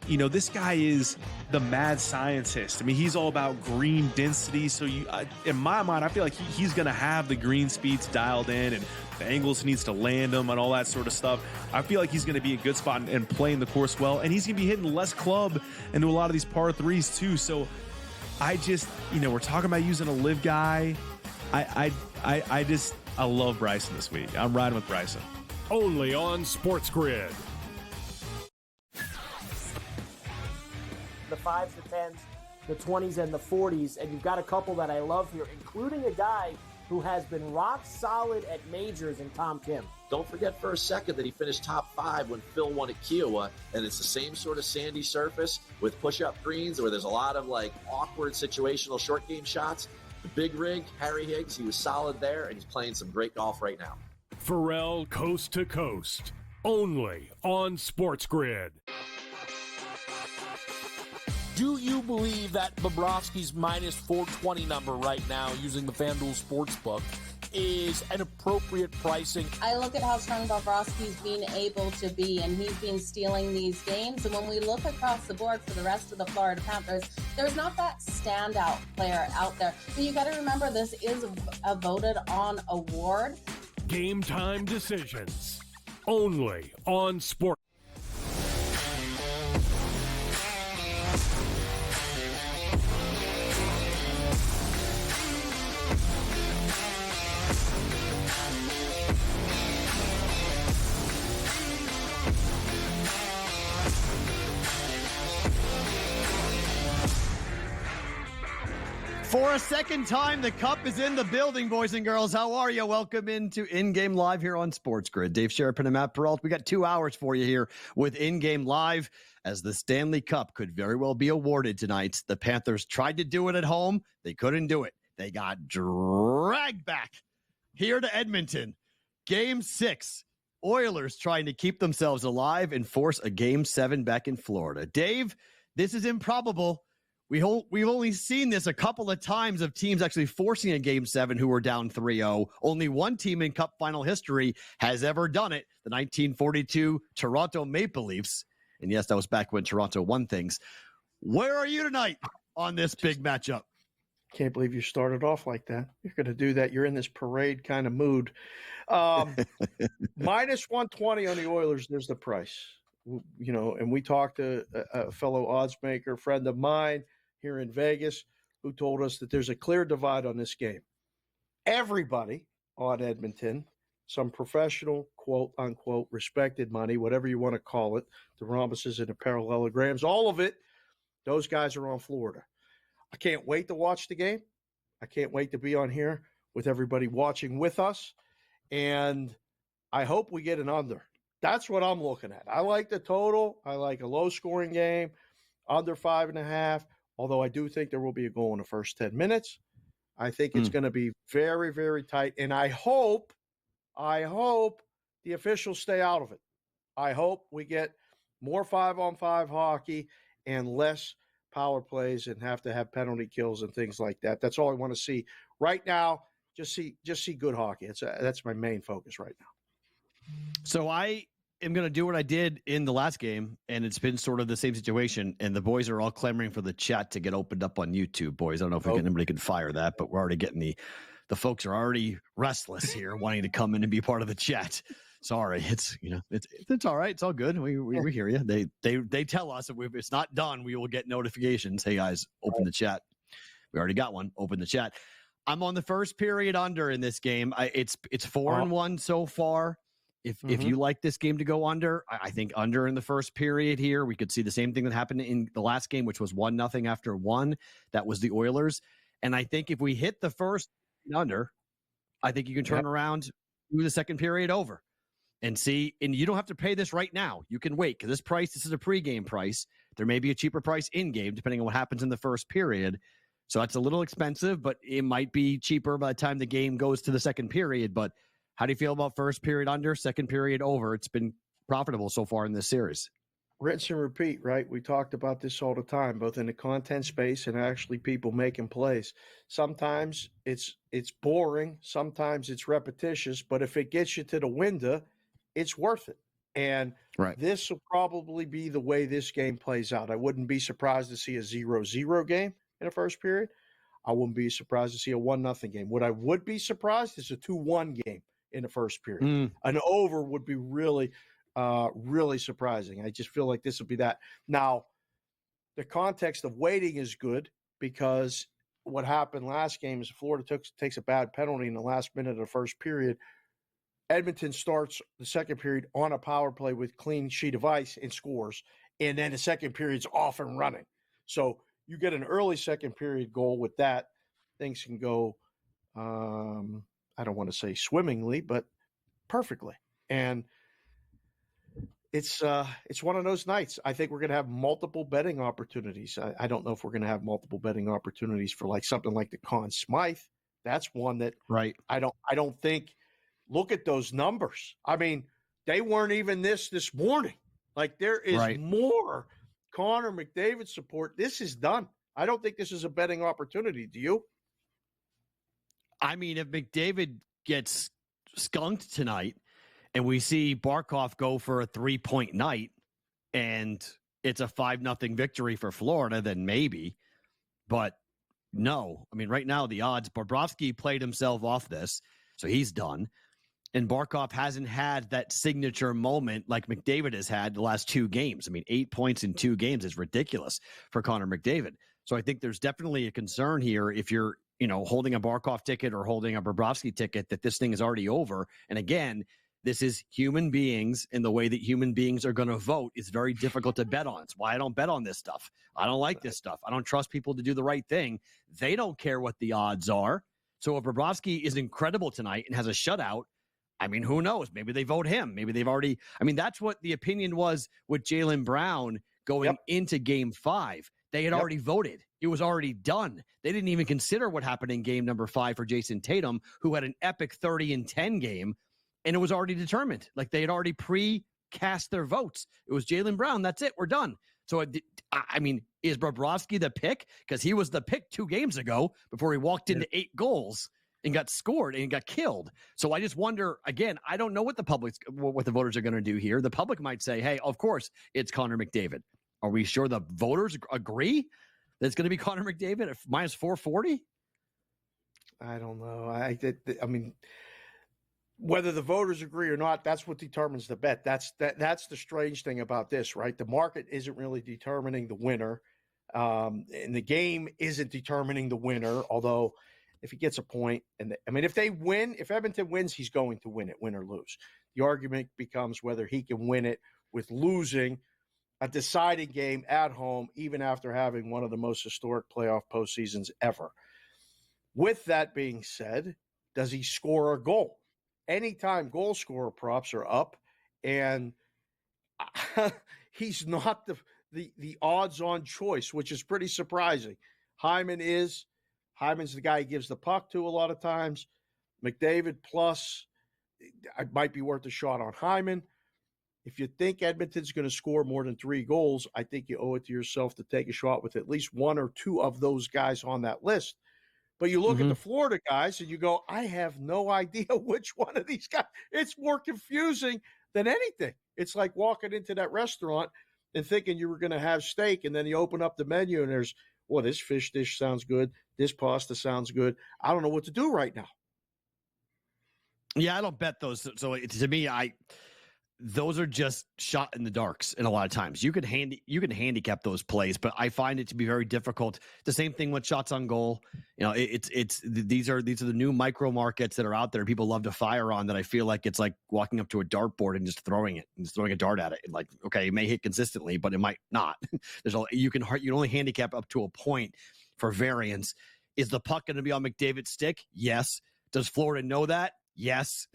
this guy is the mad scientist. I mean, he's all about green density. So in my mind, I feel like he's going to have the green speeds dialed in and the angles he needs to land them and all that sort of stuff. I feel like he's going to be a good spot and playing the course well. And he's going to be hitting less club into a lot of these par threes too. So I just, we're talking about using a live guy. I love Bryson this week. I'm riding with Bryson. Only on SportsGrid. The 5s, the 10s, the 20s, and the 40s. And you've got a couple that I love here, including a guy who has been rock solid at majors in Tom Kim. Don't forget for a second that he finished top 5 when Phil won at Kiowa, and it's the same sort of sandy surface with push-up greens where there's a lot of awkward situational short game shots. The big rig, Harry Higgs, he was solid there, and he's playing some great golf right now. Perrault Coast to Coast, only on SportsGrid. Do you believe that Bobrovsky's minus 420 number right now using the FanDuel Sportsbook is an appropriate pricing? I look at how strong Bobrovsky's been able to be, and he's been stealing these games. And when we look across the board for the rest of the Florida Panthers, there's not that standout player out there. So you got to remember, this is a voted on award. Game time decisions, only on Sport. For a second time, the cup is in the building, boys and girls. How are you? Welcome into InGame Live here on SportsGrid. Dave Sharapan and Matt Perrault. We got 2 hours for you here with InGame Live, as the Stanley Cup could very well be awarded tonight. The Panthers tried to do it at home. They couldn't do it. They got dragged back here to Edmonton. Game 6. Oilers trying to keep themselves alive and force a Game 7 back in Florida. Dave, this is improbable. We've only seen this a couple of times of teams actually forcing a Game 7 who were down 3-0. Only one team in Cup final history has ever done it, the 1942 Toronto Maple Leafs. And yes, that was back when Toronto won things. Where are you tonight on this big matchup? Can't believe you started off like that. You're going to do that. You're in this parade kind of mood. Minus 120 on the Oilers, there's the price. And we talked to a fellow odds maker, friend of mine here in Vegas, who told us that there's a clear divide on this game. Everybody on Edmonton, some professional, quote unquote, respected money, whatever you want to call it, the rhombuses and the parallelograms, all of it, those guys are on Florida. I can't wait to watch the game. I can't wait to be on here with everybody watching with us. And I hope we get an under. That's what I'm looking at. I like the total. I like a low-scoring game, under 5.5, although I do think there will be a goal in the first 10 minutes. I think it's going to be very, very tight, and I hope the officials stay out of it. I hope we get more 5-on-5 hockey and less power plays and have to have penalty kills and things like that. That's all I want to see right now. Just see good hockey. That's my main focus right now. So I am going to do what I did in the last game, and it's been sort of the same situation, and the boys are all clamoring for the chat to get opened up on YouTube, boys. I don't know if anybody can fire that, but we're already getting the folks are already restless here, wanting to come in and be part of the chat. Sorry, it's all right. It's all good. We hear you. They tell us if it's not done, we will get notifications. Hey guys, open the chat. We already got one. Open the chat. I'm on the first period under in this game. It's 4-1 so far. If you like this game to go under, I think under in the first period here. We could see the same thing that happened in the last game, which was 1-0 after 1. That was the Oilers. And I think if we hit the first under, I think you can turn around, do the second period over and see. And you don't have to pay this right now. You can wait because this is a pregame price. There may be a cheaper price in game depending on what happens in the first period. So that's a little expensive, but it might be cheaper by the time the game goes to the second period. But how do you feel about first period under, second period over? It's been profitable so far in this series. Rinse and repeat, right? We talked about this all the time, both in the content space and actually people making plays. Sometimes it's boring. Sometimes it's repetitious. But if it gets you to the window, it's worth it. And this will probably be the way this game plays out. I wouldn't be surprised to see a 0-0 game in the first period. I wouldn't be surprised to see a 1-0 game. What I would be surprised is a 2-1 game in the first period. An over would be really, really surprising. I just feel like this will be that. Now, the context of waiting is good because what happened last game is Florida takes a bad penalty in the last minute of the first period. Edmonton starts the second period on a power play with clean sheet of ice and scores, and then the second period's off and running. So you get an early second period goal with that. Things can go, I don't want to say swimmingly, but perfectly. And it's one of those nights. I think we're going to have multiple betting opportunities. I don't know if we're going to have multiple betting opportunities for like something like the Conn Smythe. That's one that I don't think. Look at those numbers. I mean, they weren't even this morning. Like there is more Connor McDavid support. This is done. I don't think this is a betting opportunity. Do you? I mean, if McDavid gets skunked tonight and we see Barkov go for a 3-point night and it's a 5-0 victory for Florida, then maybe. But no. I mean, right now the odds, Bobrovsky played himself off this, so he's done. And Barkov hasn't had that signature moment like McDavid has had the last 2 games. I mean, 8 points in 2 games is ridiculous for Connor McDavid. So I think there's definitely a concern here if you're, holding a Barkov ticket or holding a Bobrovsky ticket that this thing is already over. And again, this is human beings, and the way that human beings are going to vote is very difficult to bet on. It's why I don't bet on this stuff. I don't like this stuff. I don't trust people to do the right thing. They don't care what the odds are. So if Bobrovsky is incredible tonight and has a shutout, I mean, who knows? Maybe they vote him. Maybe they've already – I mean, that's what the opinion was with Jaylen Brown going into Game 5. They had already voted. It was already done. They didn't even consider what happened in game number 5 for Jason Tatum, who had an epic 30-10 game, and it was already determined. Like, they had already pre-cast their votes. It was Jaylen Brown. That's it. We're done. So, I mean, is Bobrovsky the pick? Because he was the pick 2 games ago before he walked into 8 goals and got scored and got killed. So I just wonder, again, I don't know what the voters are going to do here. The public might say, hey, of course it's Connor McDavid. Are we sure the voters agree that it's going to be Connor McDavid at minus 440? I don't know. I mean, whether the voters agree or not, that's what determines the bet. That's the strange thing about this, right? The market isn't really determining the winner. And the game isn't determining the winner, although if he gets a point, and if they win, if Edmonton wins, he's going to win it, win or lose. The argument becomes whether he can win it with losing a deciding game at home, even after having one of the most historic playoff postseasons ever. With that being said, does he score a goal? Anytime goal scorer props are up, and he's not the odds-on choice, which is pretty surprising. Hyman's the guy he gives the puck to a lot of times. McDavid plus, it might be worth a shot on Hyman. If you think Edmonton's going to score more than 3 goals, I think you owe it to yourself to take a shot with at least 1 or 2 of those guys on that list. But you look at the Florida guys and you go, I have no idea which one of these guys. It's more confusing than anything. It's like walking into that restaurant and thinking you were going to have steak, and then you open up the menu and there's, well, this fish dish sounds good. This pasta sounds good. I don't know what to do right now. Yeah, I don't bet those. So to me, those are just shot in the darks. And a lot of times you can handicap those plays, but I find it to be very difficult. The same thing with shots on goal. These are the new micro markets that are out there. People love to fire on that. I feel like it's like walking up to a dartboard and just throwing a dart at it. And like, okay, it may hit consistently, but it might not. You can only handicap up to a point for variance. Is the puck going to be on McDavid's stick? Yes. Does Florida know that? Yes.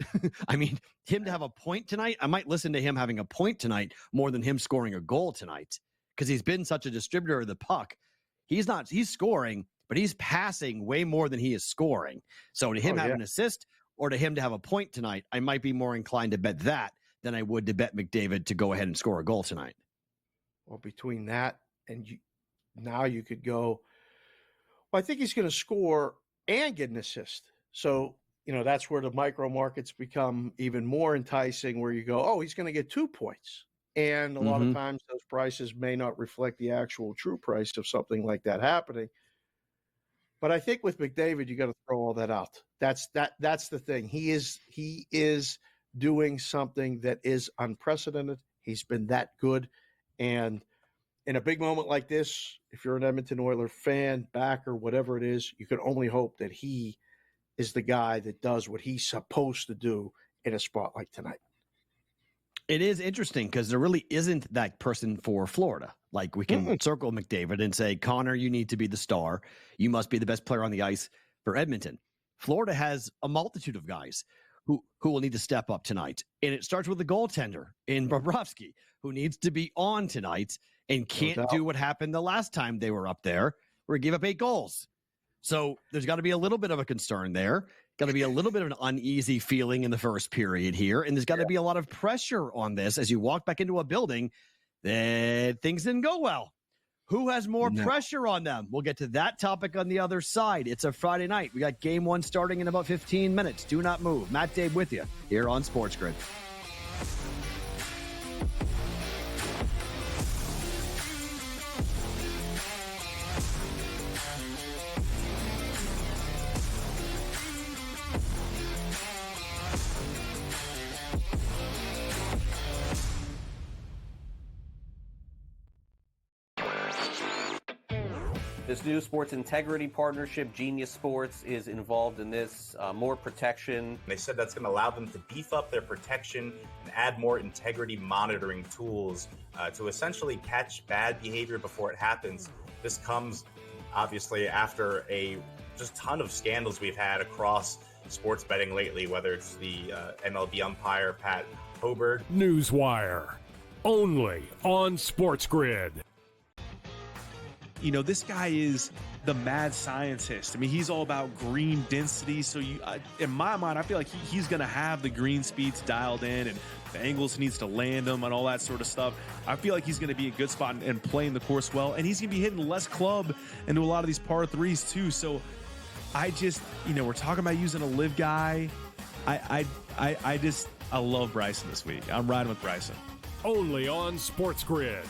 I mean, him to have a point tonight, I might listen to him having a point tonight more than him scoring a goal tonight, because he's been such a distributor of the puck. He's scoring, but he's passing way more than he is scoring. So to him have an assist or to him to have a point tonight, I might be more inclined to bet that than I would to bet McDavid to go ahead and score a goal tonight. Well, between that and now you could go, well, I think he's going to score and get an assist. So that's where the micro markets become even more enticing, where you go, oh, he's going to get 2 points. And a lot of times those prices may not reflect the actual true price of something like that happening. But I think with McDavid, you got to throw all that out. That's the thing. He is doing something that is unprecedented. He's been that good. And in a big moment like this, if you're an Edmonton Oilers fan, backer, whatever it is, you can only hope that he is the guy that does what he's supposed to do in a spot like tonight. It is interesting because there really isn't that person for Florida. Like, we can circle McDavid and say, Connor, you need to be the star. You must be the best player on the ice for Edmonton. Florida has a multitude of guys who will need to step up tonight. And it starts with the goaltender in Bobrovsky, who needs to be on tonight and can't do what happened the last time they were up there, where he gave up 8 goals. So there's got to be a little bit of a concern there. Got to be a little bit of an uneasy feeling in the first period here. And there's got to be a lot of pressure on this as you walk back into a building that things didn't go well. Who has more pressure on them? We'll get to that topic on the other side. It's a Friday night. We got game 1 starting in about 15 minutes. Do not move. Matt Dave with you here on SportsGrid. This new sports integrity partnership, Genius Sports, is involved in this. More protection. They said that's going to allow them to beef up their protection and add more integrity monitoring tools to essentially catch bad behavior before it happens. This comes obviously after a just ton of scandals we've had across sports betting lately, whether it's the MLB umpire, Pat Hoberg. Newswire, only on SportsGrid. This guy is the mad scientist. I mean, he's all about green density. So in my mind, I feel like he's going to have the green speeds dialed in, and the angles he needs to land them and all that sort of stuff. I feel like he's going to be a good spot and playing the course well. And he's going to be hitting less club into a lot of these par threes too. So I just, we're talking about using a live guy. I love Bryson this week. I'm riding with Bryson. Only on SportsGrid.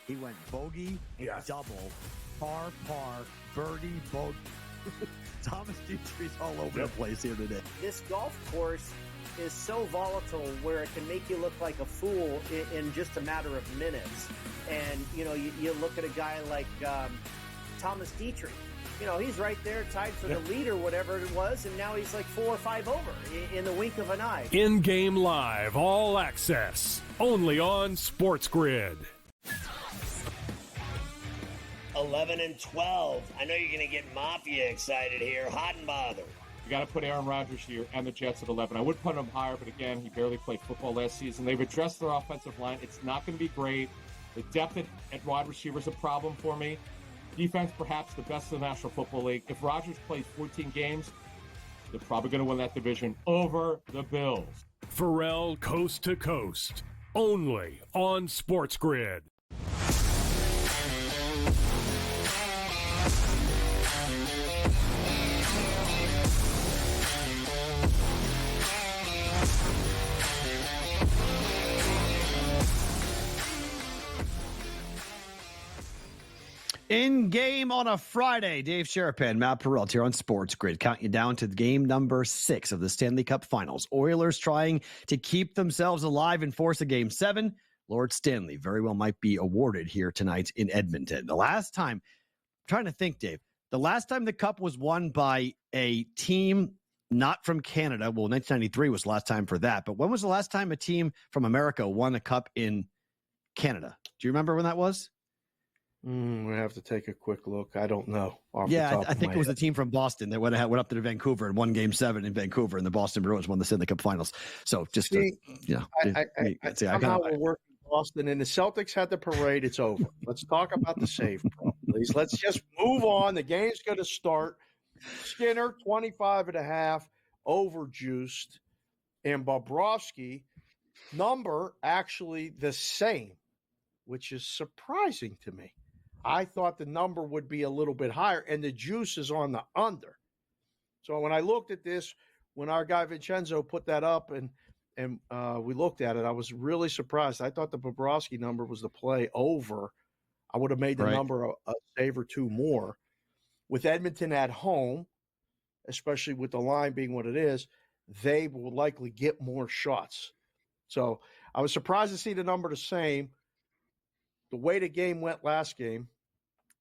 He went bogey, double, par, birdie, bogey. Thomas Dietrich's all over the place here today. This golf course is so volatile where it can make you look like a fool in just a matter of minutes. And, you look at a guy like Thomas Dietrich. He's right there tied for the lead or whatever it was, and now he's like 4 or 5 over in the wink of an eye. InGame Live, all access, only on SportsGrid. 11 and 12. I know you're going to get Mafia excited here. Hot and bothered. You got to put Aaron Rodgers here and the Jets at 11. I would put him higher, but again, he barely played football last season. They've addressed their offensive line. It's not going to be great. The depth at wide receiver is a problem for me. Defense, perhaps the best in the National Football League. If Rodgers plays 14 games, they're probably going to win that division over the Bills. Perrault Coast to Coast, only on SportsGrid. In game on a Friday, Dave Sharapan, Matt Perrault here on SportsGrid. Count you down to game number 6 of the Stanley Cup Finals. Oilers trying to keep themselves alive and force a game 7. Lord Stanley very well might be awarded here tonight in Edmonton. The last time, I'm trying to think, Dave, the last time the Cup was won by a team not from Canada, well, 1993 was the last time for that, but when was the last time a team from America won a Cup in Canada? Do you remember when that was? We have to take a quick look. I don't know. Yeah, I think it was the team from Boston that went up to Vancouver and won Game 7 in Vancouver, and the Boston Bruins won the Stanley Cup Finals. So just somehow we're working Boston, and the Celtics had the parade. It's over. Let's talk about the save, please. Let's just move on. The game's going to start. Skinner 25.5 overjuiced, and Bobrovsky number actually the same, which is surprising to me. I thought the number would be a little bit higher, and the juice is on the under. So when I looked at this, when our guy Vincenzo put that up and we looked at it, I was really surprised. I thought the Bobrovsky number was the play over. I would have made the number a save or two more. With Edmonton at home, especially with the line being what it is, they will likely get more shots. So I was surprised to see the number the same. The way the game went last game,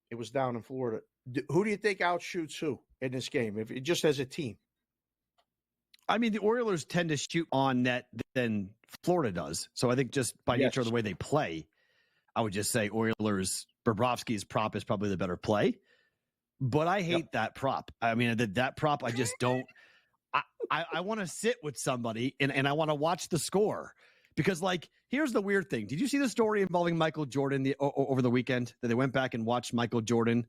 it was down in Florida. Who do you think outshoots who in this game, if it just as a team? I mean, the Oilers tend to shoot on net than Florida does. So I think just by nature of the way they play, I would just say Oilers, Bobrovsky's prop is probably the better play. But I hate that prop. I mean, that prop, I just don't. I want to sit with somebody and I want to watch the score. Because, like, here's the weird thing. Did you see the story involving Michael Jordan over the weekend? That they went back and watched Michael Jordan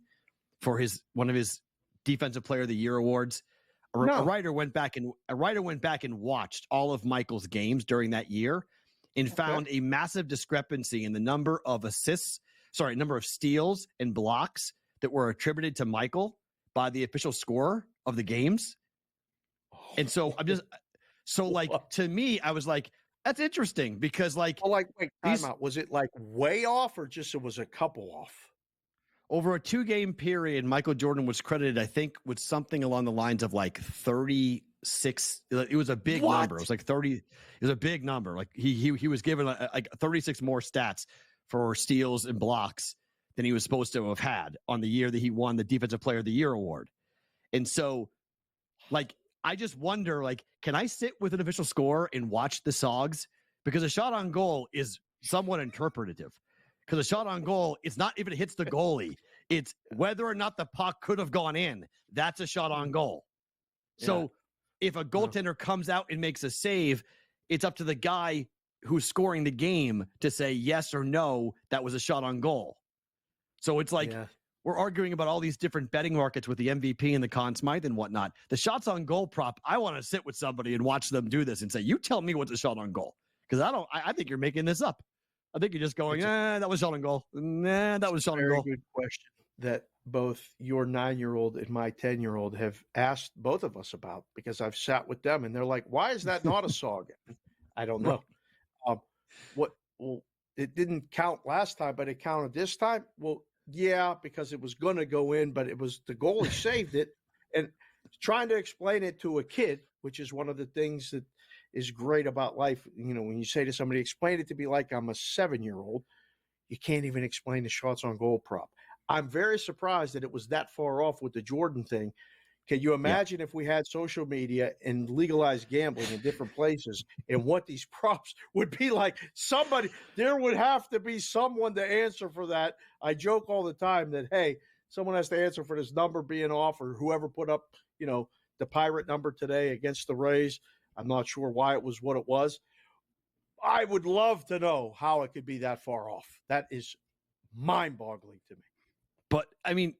for one of his Defensive Player of the Year awards? A writer went back and watched all of Michael's games during that year and found a massive discrepancy in the number of steals and blocks that were attributed to Michael by the official scorer of the games. And so to me, I was like, that's interesting because wait, time out. Was it like way off or just it was a couple off? Over a 2-game period, Michael Jordan was credited, I think, with something along the lines of like 36. It was a big number. It was like 30. It was a big number. Like he was given like 36 more stats for steals and blocks than he was supposed to have had on the year that he won the Defensive Player of the Year award. And so, like, I just wonder, like, can I sit with an official score and watch the SOGs? Because a shot on goal is somewhat interpretative. Because a shot on goal, it's not if it hits the goalie. It's whether or not the puck could have gone in. That's a shot on goal. Yeah. So if a goaltender comes out and makes a save, it's up to the guy who's scoring the game to say yes or no, that was a shot on goal. So it's like we're arguing about all these different betting markets with the MVP and the Conn Smythe and whatnot. The shots on goal prop, I want to sit with somebody and watch them do this and say, you tell me what's a shot on goal. Because I think you're making this up. I think you're just going, that was shot on goal. Nah, that was shot on goal. Very good question that both your 9-year-old and my 10-year-old have asked both of us about because I've sat with them and they're like, why is that not a SOG? I don't know. It didn't count last time, but it counted this time. Well, yeah, because it was going to go in, but it was the goalie saved it. And trying to explain it to a kid, which is one of the things that is great about life. You know, when you say to somebody, explain it to me like I'm a 7-year-old, you can't even explain the shots on goal prop. I'm very surprised that it was that far off with the Jordan thing. Can you imagine if we had social media and legalized gambling in different places and what these props would be like? There would have to be someone to answer for that. I joke all the time that, hey, someone has to answer for this number being off or whoever put up, the Pirate number today against the Rays. I'm not sure why it was what it was. I would love to know how it could be that far off. That is mind-boggling to me. But, I mean,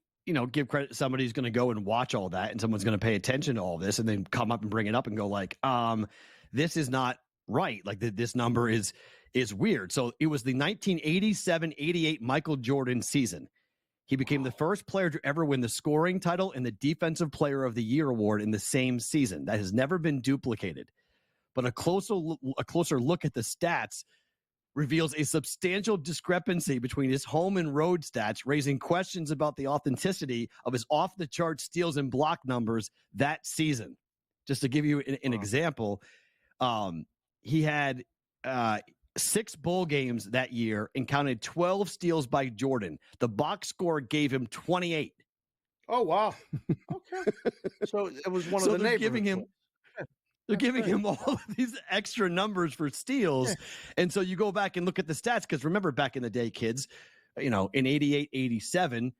give credit to somebody who's going to go and watch all that and someone's going to pay attention to all this and then come up and bring it up and go like, this is not right. Like this number is weird. So it was the 1987-88 Michael Jordan season. He became the first player to ever win the scoring title and the Defensive Player of the Year award in the same season. That has never been duplicated. But a closer look at the stats reveals a substantial discrepancy between his home and road stats, raising questions about the authenticity of his off-the-chart steals and block numbers that season. Just to give you an example, he had 6 bowl games that year and counted 12 steals by Jordan. The box score gave him 28. Oh, wow. Okay. So it was one of the neighborhoods. They're giving him all of these extra numbers for steals. Yeah. And so you go back and look at the stats because remember back in the day, kids, in 88, 87,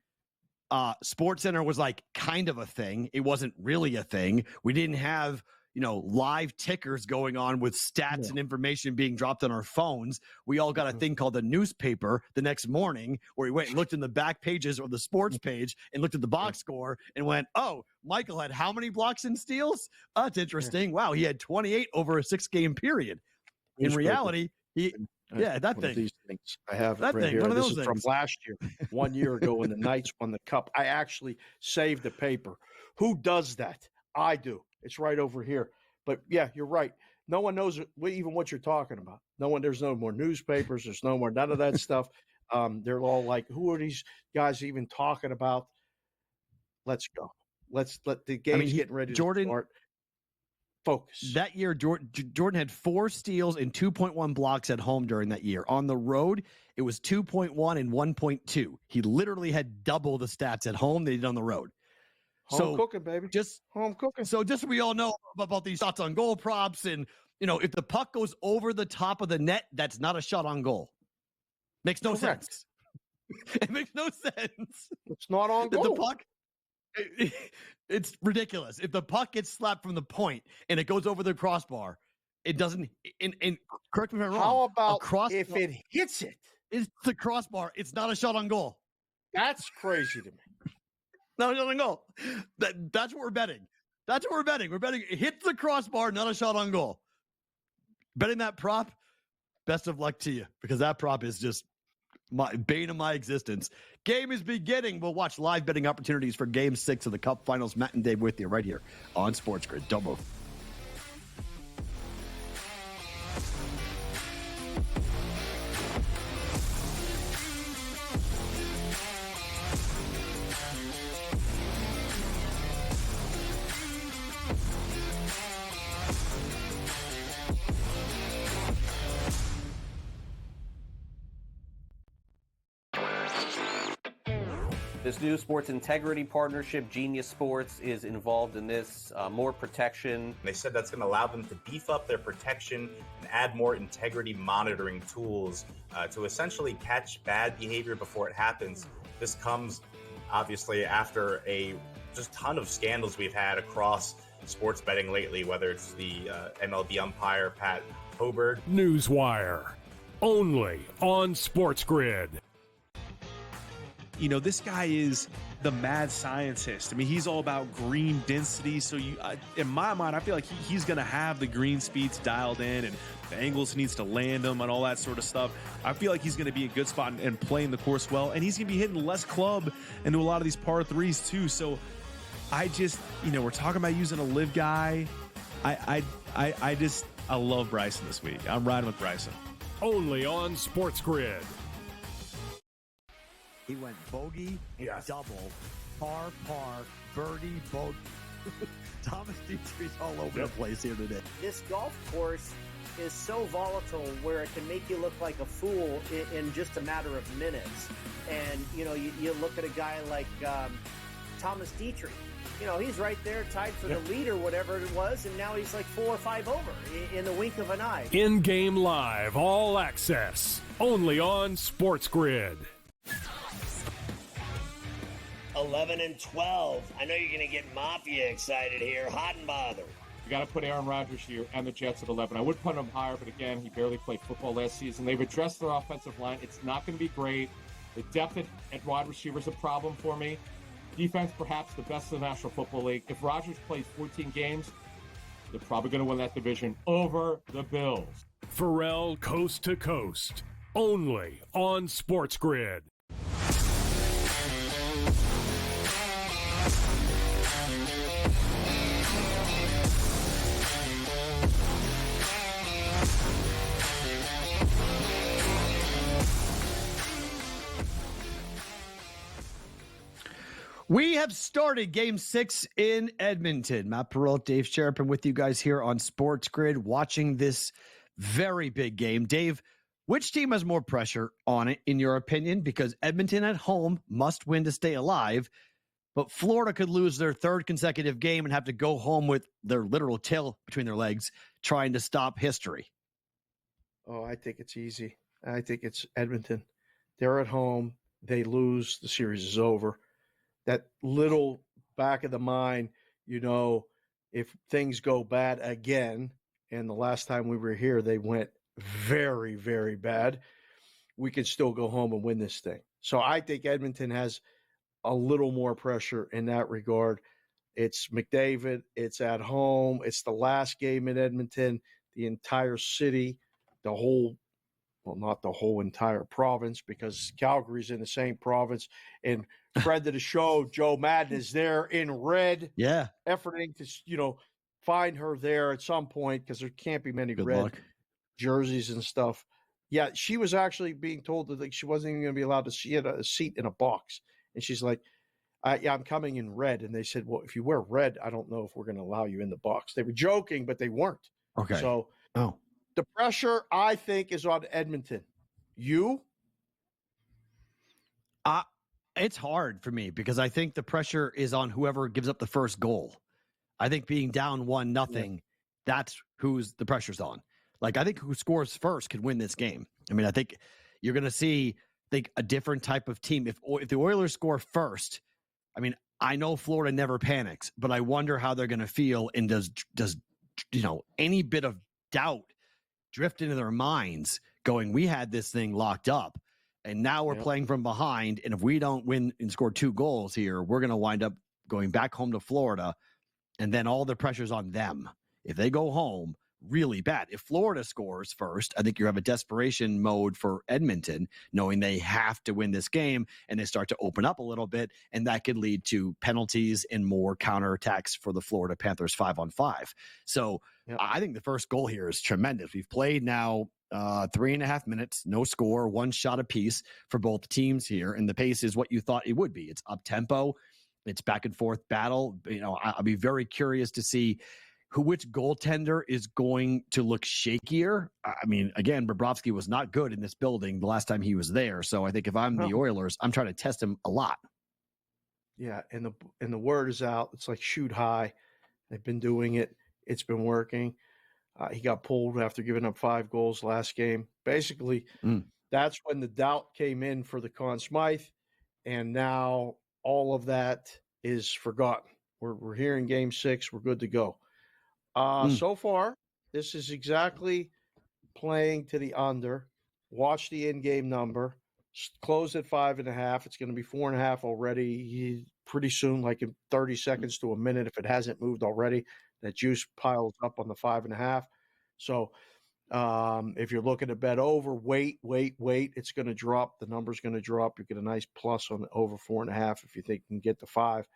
SportsCenter was like kind of a thing. It wasn't really a thing. We didn't have, live tickers going on with stats and information being dropped on our phones. We all got a thing called the newspaper the next morning where we went and looked in the back pages or the sports page and looked at the box score and went, oh, Michael had how many blocks and steals? That's interesting. Wow, he had 28 over a 6-game period. In reality, that thing. These things I have that right thing. here. One of this those is things. From last year, 1 year ago when the Knights won the Cup. I actually saved the paper. Who does that? I do. It's right over here. But yeah, you're right. No one knows even what you're talking about. There's no more newspapers. There's no more, none of that stuff. They're all like, who are these guys even talking about? Let's go. Let's let the game's getting ready to start. Focus. That year, Jordan had 4 steals and 2.1 blocks at home during that year. On the road, it was 2.1 and 1.2. He literally had double the stats at home than he did on the road. Home cooking, baby. Just home cooking. So just so we all know about these shots on goal props, and if the puck goes over the top of the net, that's not a shot on goal. Makes no sense. It makes no sense. It's not on goal. The puck. It's ridiculous. If the puck gets slapped from the point and it goes over the crossbar, it doesn't. And correct me if I'm wrong. How about if it hits it? It's the crossbar. It's not a shot on goal. That's crazy to me. Not a shot on goal. That's what we're betting. That's what we're betting. We're betting it hits the crossbar, not a shot on goal. Betting that prop, best of luck to you, because that prop is just my bane of my existence. Game is beginning. We'll watch live betting opportunities for Game 6 of the Cup Finals. Matt and Dave with you right here on SportsGrid. Don't move. This new sports integrity partnership, Genius Sports, is involved in this. More protection. They said that's going to allow them to beef up their protection and add more integrity monitoring tools to essentially catch bad behavior before it happens. This comes obviously after a just ton of scandals we've had across sports betting lately, whether it's the MLB umpire Pat Hoberg. Newswire, only on SportsGrid. This guy is the mad scientist. I mean, he's all about green density. So in my mind, I feel like he's going to have the green speeds dialed in, and the angles he needs to land them and all that sort of stuff. I feel like he's going to be a good spot and playing the course well. And he's going to be hitting less club into a lot of these par threes too. So I just, we're talking about using a live guy. I love Bryson this week. I'm riding with Bryson. Only on SportsGrid. He went bogey, double, par, birdie, bogey. Thomas Dietrich's all over the place here today. This golf course is so volatile where it can make you look like a fool in just a matter of minutes. And, you look at a guy like Thomas Dietrich. He's right there tied for the lead or whatever it was, and now he's like 4 or 5 over in the wink of an eye. InGame Live, all access, only on SportsGrid. 11 and 12. I know you're going to get Mafia excited here. Hot and bothered. You got to put Aaron Rodgers here and the Jets at 11. I would put him higher, but again, he barely played football last season. They've addressed their offensive line. It's not going to be great. The depth at wide receiver is a problem for me. Defense, perhaps the best in the National Football League. If Rodgers plays 14 games, they're probably going to win that division over the Bills. Perrault coast to coast, only on SportsGrid. We have started Game 6 in Edmonton. Matt Perrault, Dave Sharapan with you guys here on SportsGrid, watching this very big game. Dave, which team has more pressure on it, in your opinion? Because Edmonton at home must win to stay alive, but Florida could lose their 3rd consecutive game and have to go home with their literal tail between their legs trying to stop history. Oh, I think it's easy. I think it's Edmonton. They're at home. They lose. The series is over. That little back of the mind, if things go bad again, and the last time we were here, they went very, very bad, we can still go home and win this thing. So I think Edmonton has a little more pressure in that regard. It's McDavid. It's at home. It's the last game in Edmonton. The entire city, the whole well, not the whole entire province because Calgary's in the same province. And friend of the show, Joe Madden, is there in red. Yeah. Efforting to, find her there at some point because there can't be many Good red luck. jerseys and stuff. Yeah, she was actually being told that she wasn't even going to be allowed to see a seat in a box. And she's like, yeah, I'm coming in red. And they said, well, if you wear red, I don't know if we're going to allow you in the box. They were joking, but they weren't. Okay. So Oh. the pressure, I think, is on Edmonton. You? It's hard for me because I think the pressure is on whoever gives up the first goal. I think being down 1-0, that's who's the pressure's on. Like, I think who scores first could win this game. I mean, I think you're going to see, a different type of team. If the Oilers score first, I mean, I know Florida never panics, but I wonder how they're going to feel. And does any bit of doubt drift into their minds going, we had this thing locked up and now we're playing from behind. And if we don't win and score 2 goals here, we're going to wind up going back home to Florida. And then all the pressure's on them. If they go home, really bad. If Florida scores first, I think you have a desperation mode for Edmonton, knowing they have to win this game, and they start to open up a little bit, and that could lead to penalties and more counterattacks for the Florida Panthers 5-on-5. So I think the first goal here is tremendous. We've played now 3.5 minutes, no score, 1 shot apiece for both teams here, and the pace is what you thought it would be. It's up tempo. It's back and forth battle. I'll be very curious to see which goaltender is going to look shakier. I mean, again, Bobrovsky was not good in this building the last time he was there. So I think if I'm the Oilers, I'm trying to test him a lot. Yeah, and the word is out. It's like shoot high. They've been doing it. It's been working. He got pulled after giving up 5 goals last game. Basically, that's when the doubt came in for the Conn Smythe, and now all of that is forgotten. We're here in Game 6. We're good to go. So far, this is exactly playing to the under. Watch the in-game number. Close at 5.5. It's going to be 4.5 already pretty soon, like in 30 seconds to a minute. If it hasn't moved already, that juice piles up on the 5.5. So if you're looking to bet over, wait. It's going to drop. The number's going to drop. You get a nice plus on the over 4.5 if you think you can get to 5.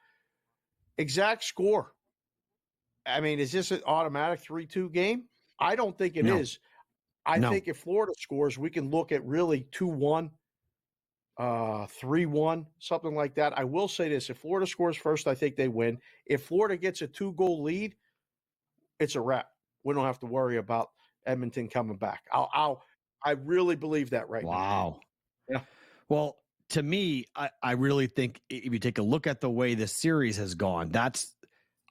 Exact score. I mean, is this an automatic 3-2 game? I don't think it is. I think if Florida scores, we can look at really 2-1, 3-1, something like that. I will say this. If Florida scores first, I think they win. If Florida gets a 2-goal lead, it's a wrap. We don't have to worry about Edmonton coming back. I really believe that right now. Wow. Yeah. Well, to me, I really think if you take a look at the way the series has gone,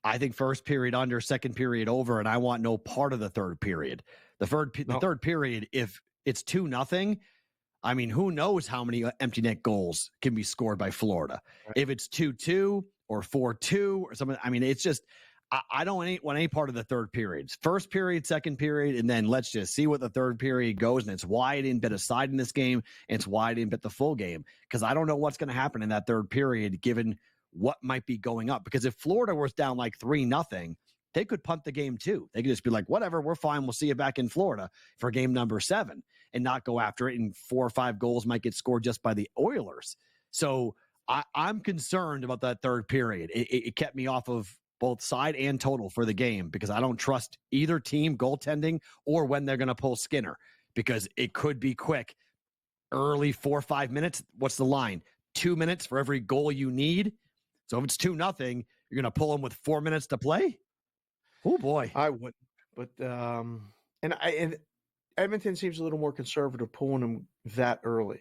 I think first period under, second period over, and I want no part of the third period. The third period, if it's 2-0, I mean, who knows how many empty net goals can be scored by Florida? Right. If it's 2-2 or 4-2 or something, I mean, it's just I don't want any part of the third period. First period, second period, and then let's just see what the third period goes. And it's why I didn't bet a side in this game. And it's why I didn't bet the full game because I don't know what's going to happen in that third period given what might be going up. Because if Florida was down like 3-0, they could punt the game too. They could just be like, whatever, we're fine. We'll see you back in Florida for game number 7 and not go after it. And 4 or 5 goals might get scored just by the Oilers. So I'm concerned about that third period. It kept me off of both side and total for the game because I don't trust either team goaltending or when they're going to pull Skinner because it could be quick. Early 4 or 5 minutes. What's the line? 2 minutes for every goal you need. So if it's 2-0, you're going to pull him with 4 minutes to play? Oh, boy. I wouldn't. But, and Edmonton seems a little more conservative pulling him that early.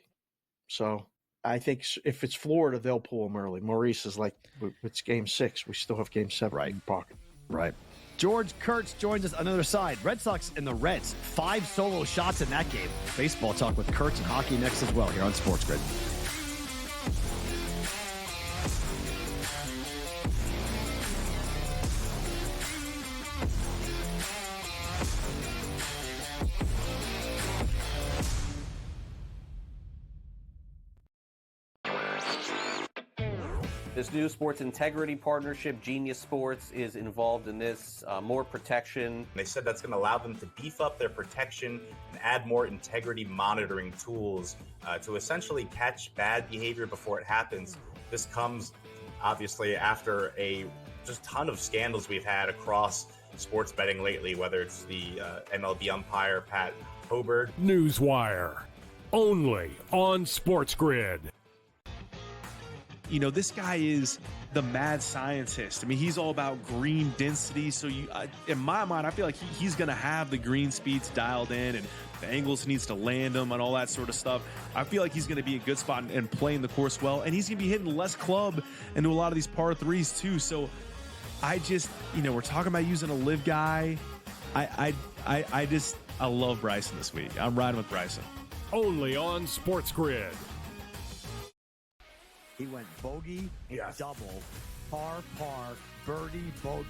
So I think if it's Florida, they'll pull him early. Maurice is like, it's game 6. We still have game 7 in the pocket. Right. George Kurtz joins us on the other side. Red Sox and the Reds. 5 solo shots in that game. Baseball talk with Kurtz and hockey next as well here on SportsGrid. This new sports integrity partnership, Genius Sports, is involved in this. More protection. They said that's going to allow them to beef up their protection and add more integrity monitoring tools to essentially catch bad behavior before it happens. This comes obviously after a just ton of scandals we've had across sports betting lately, whether it's the MLB umpire Pat Hobert. Newswire, only on SportsGrid. You know, this guy is the mad scientist. I mean, he's all about green density. So in my mind, I feel like he's going to have the green speeds dialed in, and the angles needs to land them and all that sort of stuff. I feel like he's going to be a good spot and playing the course well. And he's going to be hitting less club into a lot of these par threes too. So I just, we're talking about using a live guy. I love Bryson this week. I'm riding with Bryson. Only on SportsGrid. He went bogey, double, par, birdie, bogey.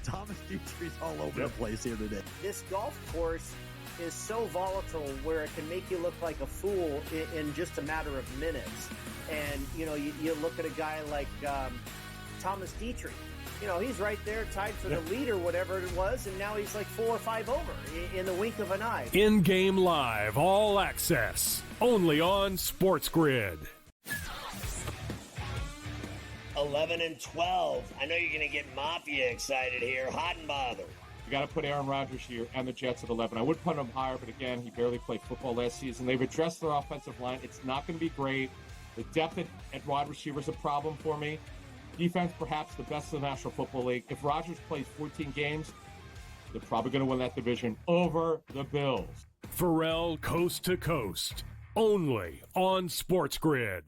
Thomas Dietrich's all over the place here today. This golf course is so volatile where it can make you look like a fool in just a matter of minutes. And, you look at a guy like Thomas Dietrich. He's right there tied for the lead or whatever it was, and now he's like 4 or 5 over in the wink of an eye. InGame Live, all access, only on SportsGrid. 11 and 12. I know you're going to get Mafia excited here. Hot and bothered. You got to put Aaron Rodgers here and the Jets at 11. I would put him higher, but again, he barely played football last season. They've addressed their offensive line. It's not going to be great. The depth at wide receiver is a problem for me. Defense, perhaps the best in the National Football League. If Rodgers plays 14 games, they're probably going to win that division over the Bills. Perrault Coast to Coast, only on SportsGrid.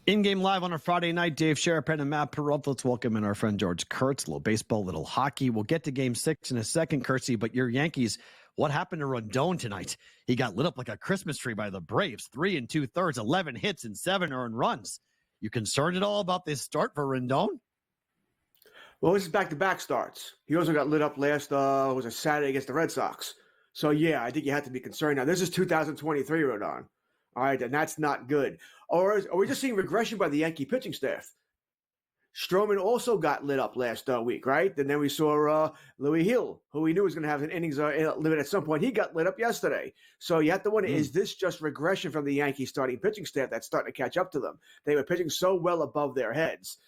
In-game live on a Friday night, Dave Sharapan and Matt Perrault. Let's welcome in our friend George Kurtz. A little baseball, little hockey. We'll get to Game 6 in a second, Kurtzy, but your Yankees, what happened to Rendon tonight? He got lit up like a Christmas tree by the Braves. 3 2/3, 11 hits and 7 earned runs. You concerned at all about this start for Rendon? Well, this is back-to-back starts. He also got lit up last, was a Saturday against the Red Sox. So, yeah, I think you have to be concerned. Now, this is 2023, Rodon. All right, and that's not good. Or are we just seeing regression by the Yankee pitching staff? Stroman also got lit up last week, right? And then we saw Louis Hill, who we knew was going to have an innings limit at some point. He got lit up yesterday. So you have to wonder, is this just regression from the Yankee starting pitching staff that's starting to catch up to them? They were pitching so well above their heads.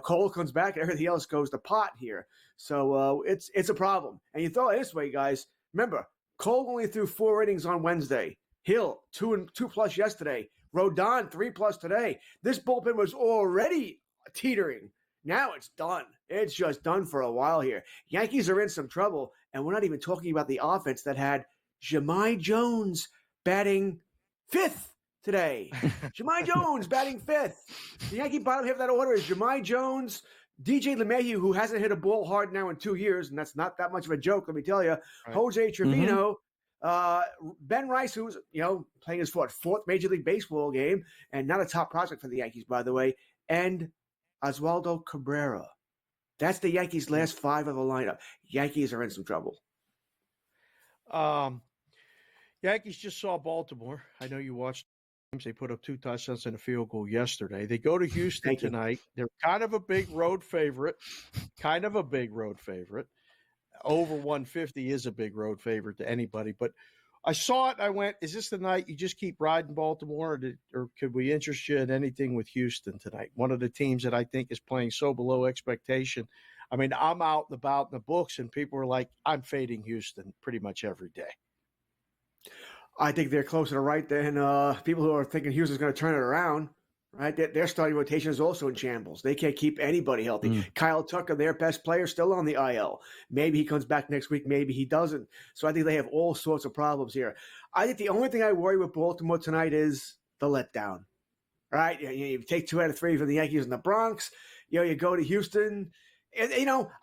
Cole comes back and everything else goes to pot here. So it's a problem. And you throw it this way, guys. Remember, Cole only threw 4 innings on Wednesday. Hill, 2+ yesterday. Rodon, 3+ today. This bullpen was already teetering. Now it's done. It's just done for a while here. Yankees are in some trouble, and we're not even talking about the offense that had Jahmai Jones batting 5th today. Jahmai Jones batting 5th. The Yankee bottom half of that order is Jahmai Jones, DJ LeMahieu, who hasn't hit a ball hard now in 2 years, and that's not that much of a joke, let me tell you. Right. Jose Trevino, Ben Rice, who's playing his 4th Major League Baseball game, and not a top prospect for the Yankees, by the way, and Oswaldo Cabrera. That's the Yankees' last 5 of the lineup. Yankees are in some trouble. Yankees just saw Baltimore. I know you watched. They put up 2 touchdowns and a field goal yesterday. They go to Houston tonight. They're kind of a big road favorite. Over 150 is a big road favorite to anybody. But I saw it. I went, is this the night you just keep riding Baltimore, or could we interest you in anything with Houston tonight? One of the teams that I think is playing so below expectation. I mean, I'm out and about in the books, and people are like, I'm fading Houston pretty much every day. I think they're closer to right than people who are thinking Houston's going to turn it around. Right, their starting rotation is also in shambles. They can't keep anybody healthy. Kyle Tucker, their best player, still on the IL. Maybe he comes back next week. Maybe he doesn't. So I think they have all sorts of problems here. I think the only thing I worry with Baltimore tonight is the letdown. Right, you take 2 out of 3 from the Yankees in the Bronx. You go to Houston, and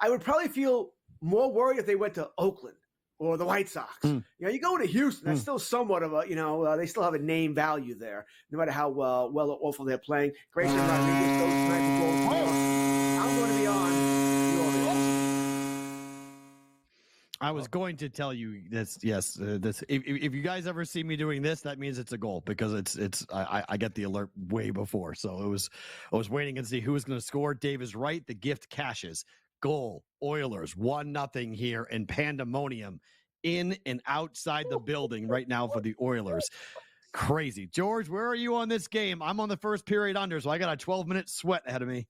I would probably feel more worried if they went to Oakland or the White Sox. You go into Houston, that's still somewhat of a, they still have a name value there, no matter how well or awful they're playing. Grayson Rodriguez goes tonight to Baltimore. I'm going to be on New Orleans. I was going to tell you this. Yes, this. If you guys ever see me doing this, that means it's a goal because I get the alert way before. So I was waiting and see who was going to score. Dave is right. The gift cashes. Goal. Oilers 1-0 here in pandemonium in and outside the building right now for the Oilers. Crazy. George, where are you on this game? I'm on the first period under, so I got a 12-minute sweat ahead of me.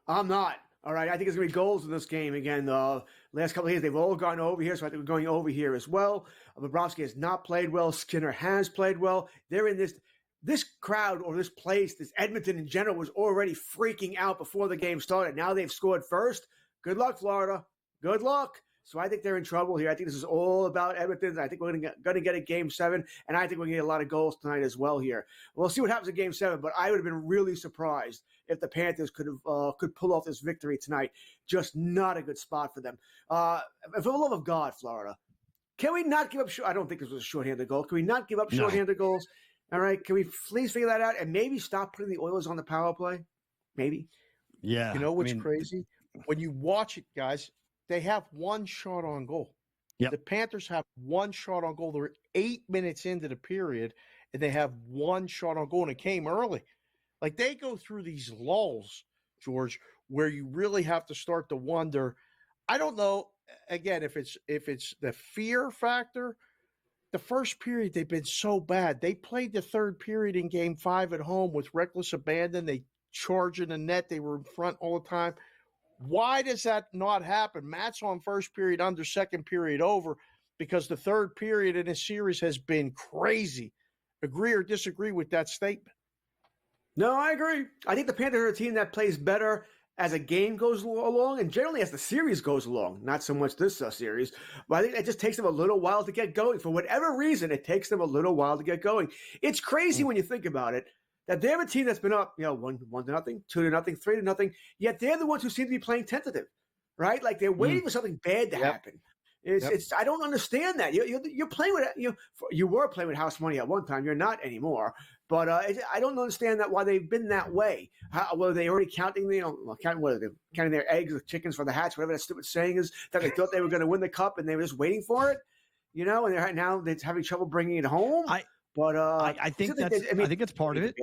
I'm not. All right. I think there's going to be goals in this game again. The last couple of years, they've all gone over here, so I think we're going over here as well. Bobrovsky has not played well. Skinner has played well. They're in this crowd or this place, this Edmonton in general, was already freaking out before the game started. Now they've scored first. Good luck, Florida. Good luck. So I think they're in trouble here. I think this is all about Edmonton. I think we're going to get a Game 7, and I think we're going to get a lot of goals tonight as well here. We'll see what happens in Game 7, but I would have been really surprised if the Panthers could pull off this victory tonight. Just not a good spot for them. For the love of God, Florida, can we not give up – I don't think this was a shorthanded goal. Can we not give up shorthanded goals? All right, can we please figure that out and maybe stop putting the Oilers on the power play? Maybe. Yeah. You know what's crazy? When you watch it, guys, they have one shot on goal. Yep. The Panthers have one shot on goal. They're 8 minutes into the period, and they have one shot on goal, and it came early. Like, they go through these lulls, George, where you really have to start to wonder. I don't know, again, if it's the fear factor. The first period, they've been so bad. They played the third period in Game 5 at home with reckless abandon. They charged in the net. They were in front all the time. Why does that not happen? Matt's on first period under, second period over, because the third period in this series has been crazy. Agree or disagree with that statement? No, I agree. I think the Panthers are a team that plays better as a game goes along and generally as the series goes along. Not so much this series, but I think it just takes them a little while to get going. For whatever reason, it takes them a little while to get going. It's crazy when you think about it, that they're a team that's been up, 1-0, 2-0, 3-0, yet they're the ones who seem to be playing tentative, right? Like they're waiting for something bad to happen. It's I don't understand that. You're playing with you were playing with house money at one time. You're not anymore. But I don't understand that why they've been that way. Were they already counting counting their eggs or chickens for the hatch, whatever that stupid saying is, that they thought they were going to win the cup and they were just waiting for it, and they're having trouble bringing it home. I think it's part of it.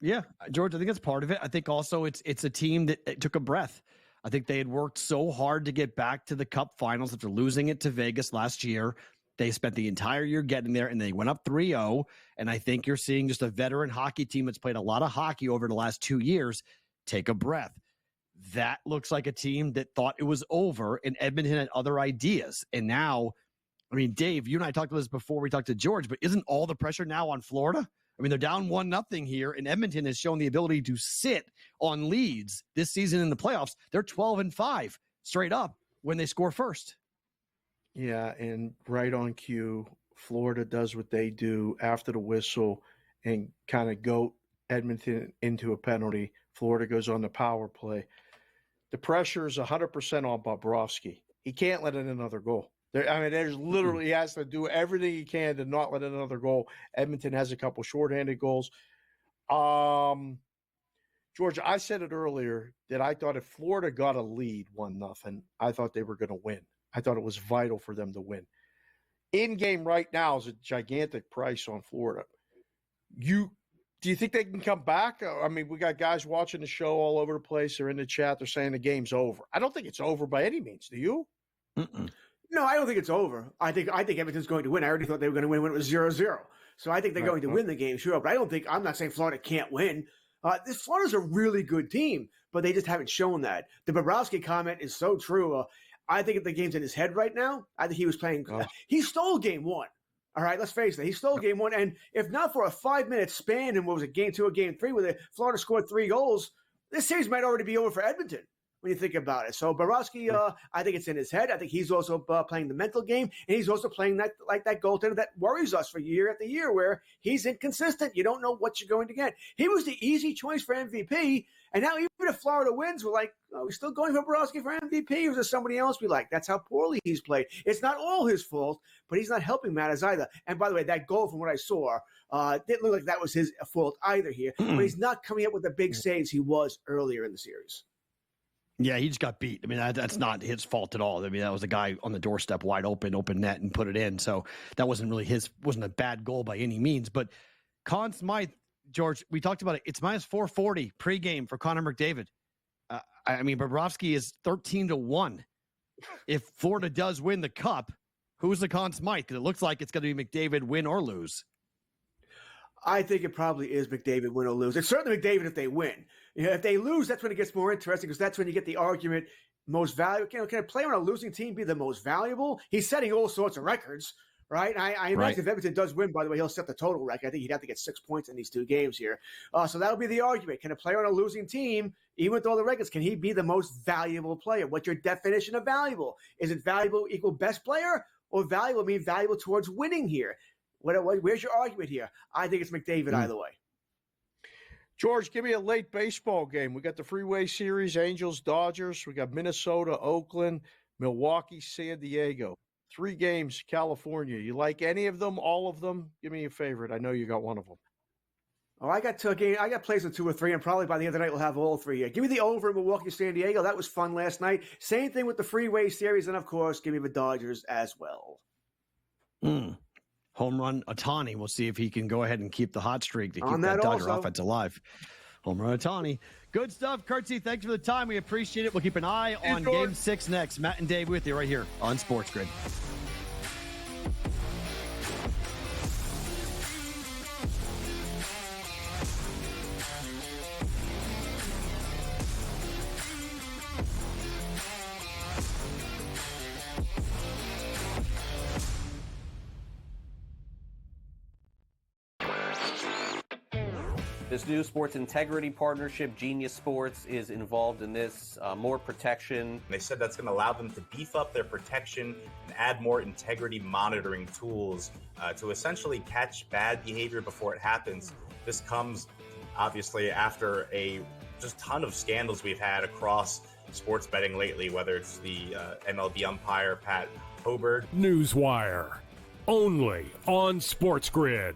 Yeah, George, I think it's part of it. I think also it's a team that took a breath. I think they had worked so hard to get back to the Cup Finals after losing it to Vegas last year. They spent the entire year getting there, and they went up 3-0. And I think you're seeing just a veteran hockey team that's played a lot of hockey over the last 2 years take a breath. That looks like a team that thought it was over, and Edmonton had other ideas. And now, I mean, Dave, you and I talked about this before we talked to George, but isn't all the pressure now on Florida? I mean, they're down 1-0 here, and Edmonton has shown the ability to sit on leads this season in the playoffs. They're 12-5 straight up when they score first. Yeah, and right on cue, Florida does what they do after the whistle and kind of goat Edmonton into a penalty. Florida goes on the power play. The pressure is 100% on Bobrovsky. He can't let in another goal. There's literally, he has to do everything he can to not let in another goal. Edmonton has a couple shorthanded goals. George, I said it earlier that I thought if Florida got a lead 1-0, I thought they were going to win. I thought it was vital for them to win. InGame right now is a gigantic price on Florida. Do you think they can come back? I mean, we got guys watching the show all over the place. They're in the chat. They're saying the game's over. I don't think it's over by any means. Do you? No, I don't think it's over. I think Edmonton's going to win. I already thought they were going to win when it was 0-0. So I think they're going to win the game, sure. But I'm not saying Florida can't win. Florida's a really good team, but they just haven't shown that. The Bobrovsky comment is so true. I think if the game's in his head right now, I think he was playing. He stole game one. All right, let's face it. He stole game one. And if not for a 5-minute span in what was it, game 2 or game 3, where Florida scored 3 goals, this series might already be over for Edmonton. when you think about it. So Bobrovsky, I think it's in his head. I think he's also playing the mental game, and he's also playing that goaltender that worries us for year after year, where he's inconsistent. You don't know what you're going to get. He was the easy choice for MVP, and now even if Florida wins, we're like, oh, we're still going for Bobrovsky for MVP. Or is there somebody else we like? That's how poorly he's played. It's not all his fault, but he's not helping matters either. And by the way, that goal, from what I saw, didn't look like that was his fault either here. But he's not coming up with the big saves he was earlier in the series. Yeah, he just got beat. I mean, that's not his fault at all. I mean, that was a guy on the doorstep, wide open net, and put it in. So that wasn't a bad goal by any means. But Conn Smythe, George, we talked about it. It's minus 440 pregame for Connor McDavid. I mean, Bobrovsky is 13-1. If Florida does win the cup, who's the Conn Smythe? Because it looks like it's going to be McDavid, win or lose. I think it probably is McDavid, win or lose. It's certainly McDavid if they win. If they lose, that's when it gets more interesting, because that's when you get the argument, most valuable. Can a player on a losing team be the most valuable? He's setting all sorts of records, right? I imagine if Edmonton does win, by the way, he'll set the total record. I think he'd have to get 6 points in these 2 games here. So that'll be the argument. Can a player on a losing team, even with all the records, can he be the most valuable player? What's your definition of valuable? Is it valuable equal best player, or valuable mean valuable towards winning here? Where's your argument here? I think it's McDavid either way. George, give me a late baseball game. We got the Freeway Series, Angels, Dodgers. We got Minnesota, Oakland, Milwaukee, San Diego. 3 games, California. You like any of them, all of them? Give me a favorite. I know you got one of them. Oh, I got 2 games. I got plays in 2 or 3, and probably by the end of the night we'll have all 3 here. Give me the over in Milwaukee, San Diego. That was fun last night. Same thing with the Freeway Series, and of course, give me the Dodgers as well. Home run Ohtani. We'll see if he can go ahead and keep the hot streak to keep that Dodger offense alive. Home run Ohtani. Good stuff, Kurtzy. Thanks for the time. We appreciate it. We'll keep an eye on Game 6 next. Matt and Dave with you right here on SportsGrid. This new sports integrity partnership, Genius Sports, is involved in this. More protection. They said that's going to allow them to beef up their protection and add more integrity monitoring tools to essentially catch bad behavior before it happens. This comes obviously after a just ton of scandals we've had across sports betting lately, whether it's the MLB umpire Pat Hobert. Newswire, only on SportsGrid.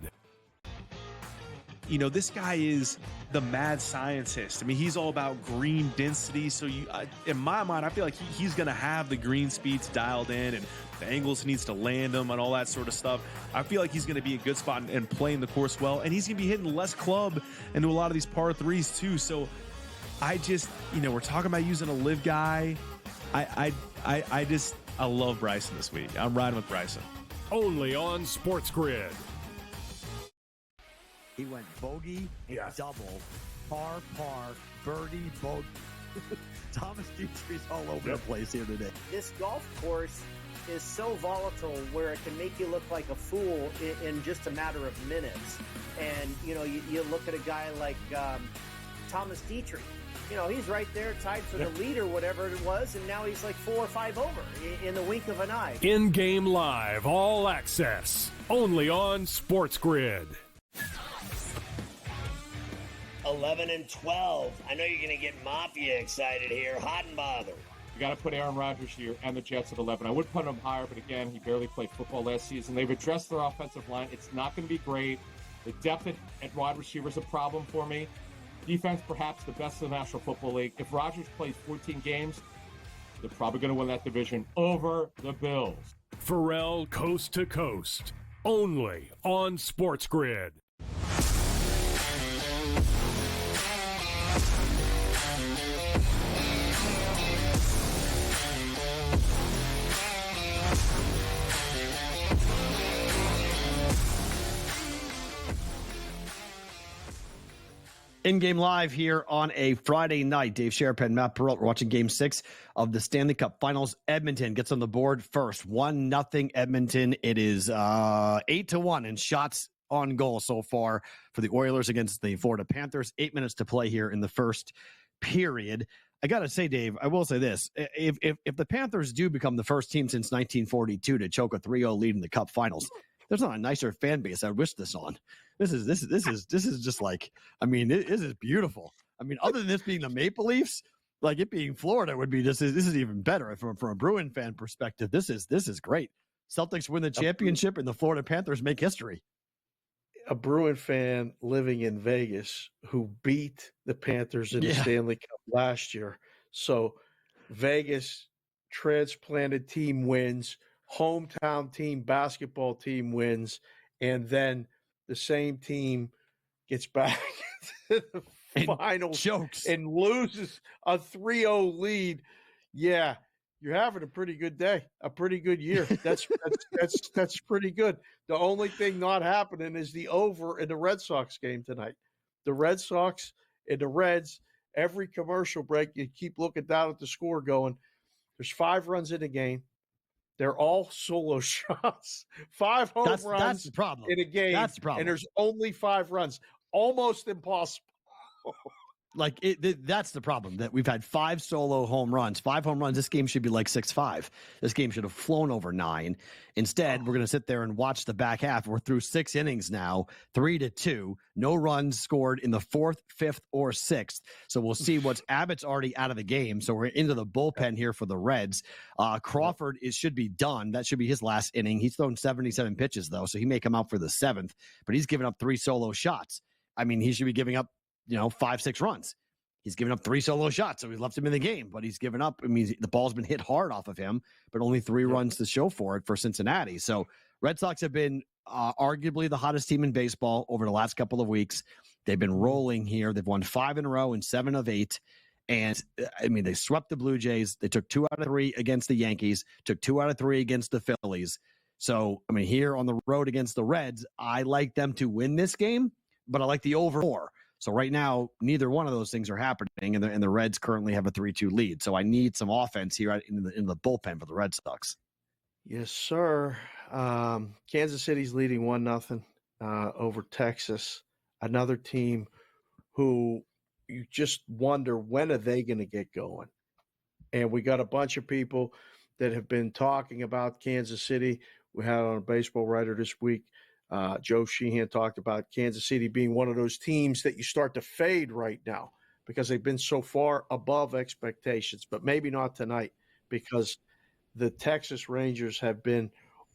You know, this guy is the mad scientist. I mean, he's all about green density. So in my mind, I feel like he's going to have the green speeds dialed in, and the angles he needs to land them and all that sort of stuff. I feel like he's going to be a good spot and playing the course well. And he's going to be hitting less club into a lot of these par 3s too. So I just, we're talking about using a live guy. I love Bryson this week. I'm riding with Bryson. Only on SportsGrid. He went bogey, double, par, birdie, bogey. Thomas Dietrich's all over the place here today. This golf course is so volatile where it can make you look like a fool in just a matter of minutes. And, you look at a guy like Thomas Dietrich. He's right there tied for the lead or whatever it was, and now he's like 4 or 5 over in the wink of an eye. InGame Live, all access, only on SportsGrid. 11 and 12. I know you're going to get Mafia excited here. Hot and bothered. You got to put Aaron Rodgers here and the Jets at 11. I would put him higher, but again, he barely played football last season. They've addressed their offensive line. It's not going to be great. The depth at wide receiver is a problem for me. Defense, perhaps the best in the National Football League. If Rodgers plays 14 games, they're probably going to win that division over the Bills. Perrault coast to coast, only on SportsGrid. In-game live here on a Friday night. Dave Sharapan, Matt Perrault. We're watching Game 6 of the Stanley Cup Finals. Edmonton gets on the board first. 1-0 Edmonton. It is 8-1 in shots on goal so far for the Oilers against the Florida Panthers. 8 minutes to play here in the first period. I got to say, Dave, I will say this. If the Panthers do become the first team since 1942 to choke a 3-0 lead in the Cup Finals, there's not a nicer fan base I wish this on. This is just like, I mean, this is beautiful. I mean, other than this being the Maple Leafs, like it being Florida would be this is even better from a Bruin fan perspective. This is great. Celtics win the championship and the Florida Panthers make history. A Bruin fan living in Vegas who beat the Panthers in the Stanley Cup last year. So Vegas transplanted team wins, hometown team basketball team wins, and then the same team gets back to the finals chokes and loses a 3-0 lead. Yeah, you're having a pretty good day, a pretty good year. That's pretty good. The only thing not happening is the over in the Red Sox game tonight. The Red Sox and the Reds, every commercial break, you keep looking down at the score going, there's 5 runs in the game. They're all solo shots. 5 home runs that's the problem. in a game. That's the problem. And there's only 5 runs. Almost impossible. Like that's the problem, that we've had 5 solo home runs, 5 home runs. This game should be like 6-5. This game should have flown over 9. Instead, we're going to sit there and watch the back half. We're through 6 innings now, 3-2, no runs scored in the 4th, 5th, or 6th. So we'll see what's Abbott's already out of the game. So we're into the bullpen here for the Reds. Crawford should be done. That should be his last inning. He's thrown 77 pitches though, so he may come out for the 7th, but he's given up 3 solo shots. I mean, he should be giving up 5-6 runs. He's given up 3 solo shots, so he's left him in the game, but he's given up. I mean, the ball's been hit hard off of him, but only 3 runs to show for it for Cincinnati. So Red Sox have been arguably the hottest team in baseball over the last couple of weeks. They've been rolling here. They've won 5 in a row and 7 of 8. And I mean, they swept the Blue Jays. They took 2 out of 3 against the Yankees, took 2 out of 3 against the Phillies. So, I mean, here on the road against the Reds, I like them to win this game, but I like the over 4. So right now, neither one of those things are happening, and the Reds currently have a 3-2 lead. So I need some offense here in the bullpen for the Red Sox. Yes, sir. Kansas City's leading 1-0 over Texas. Another team who you just wonder, when are they going to get going? And we got a bunch of people that have been talking about Kansas City. We had on a baseball writer this week. Joe Sheehan talked about Kansas City being one of those teams that you start to fade right now because they've been so far above expectations, but maybe not tonight because the Texas Rangers have been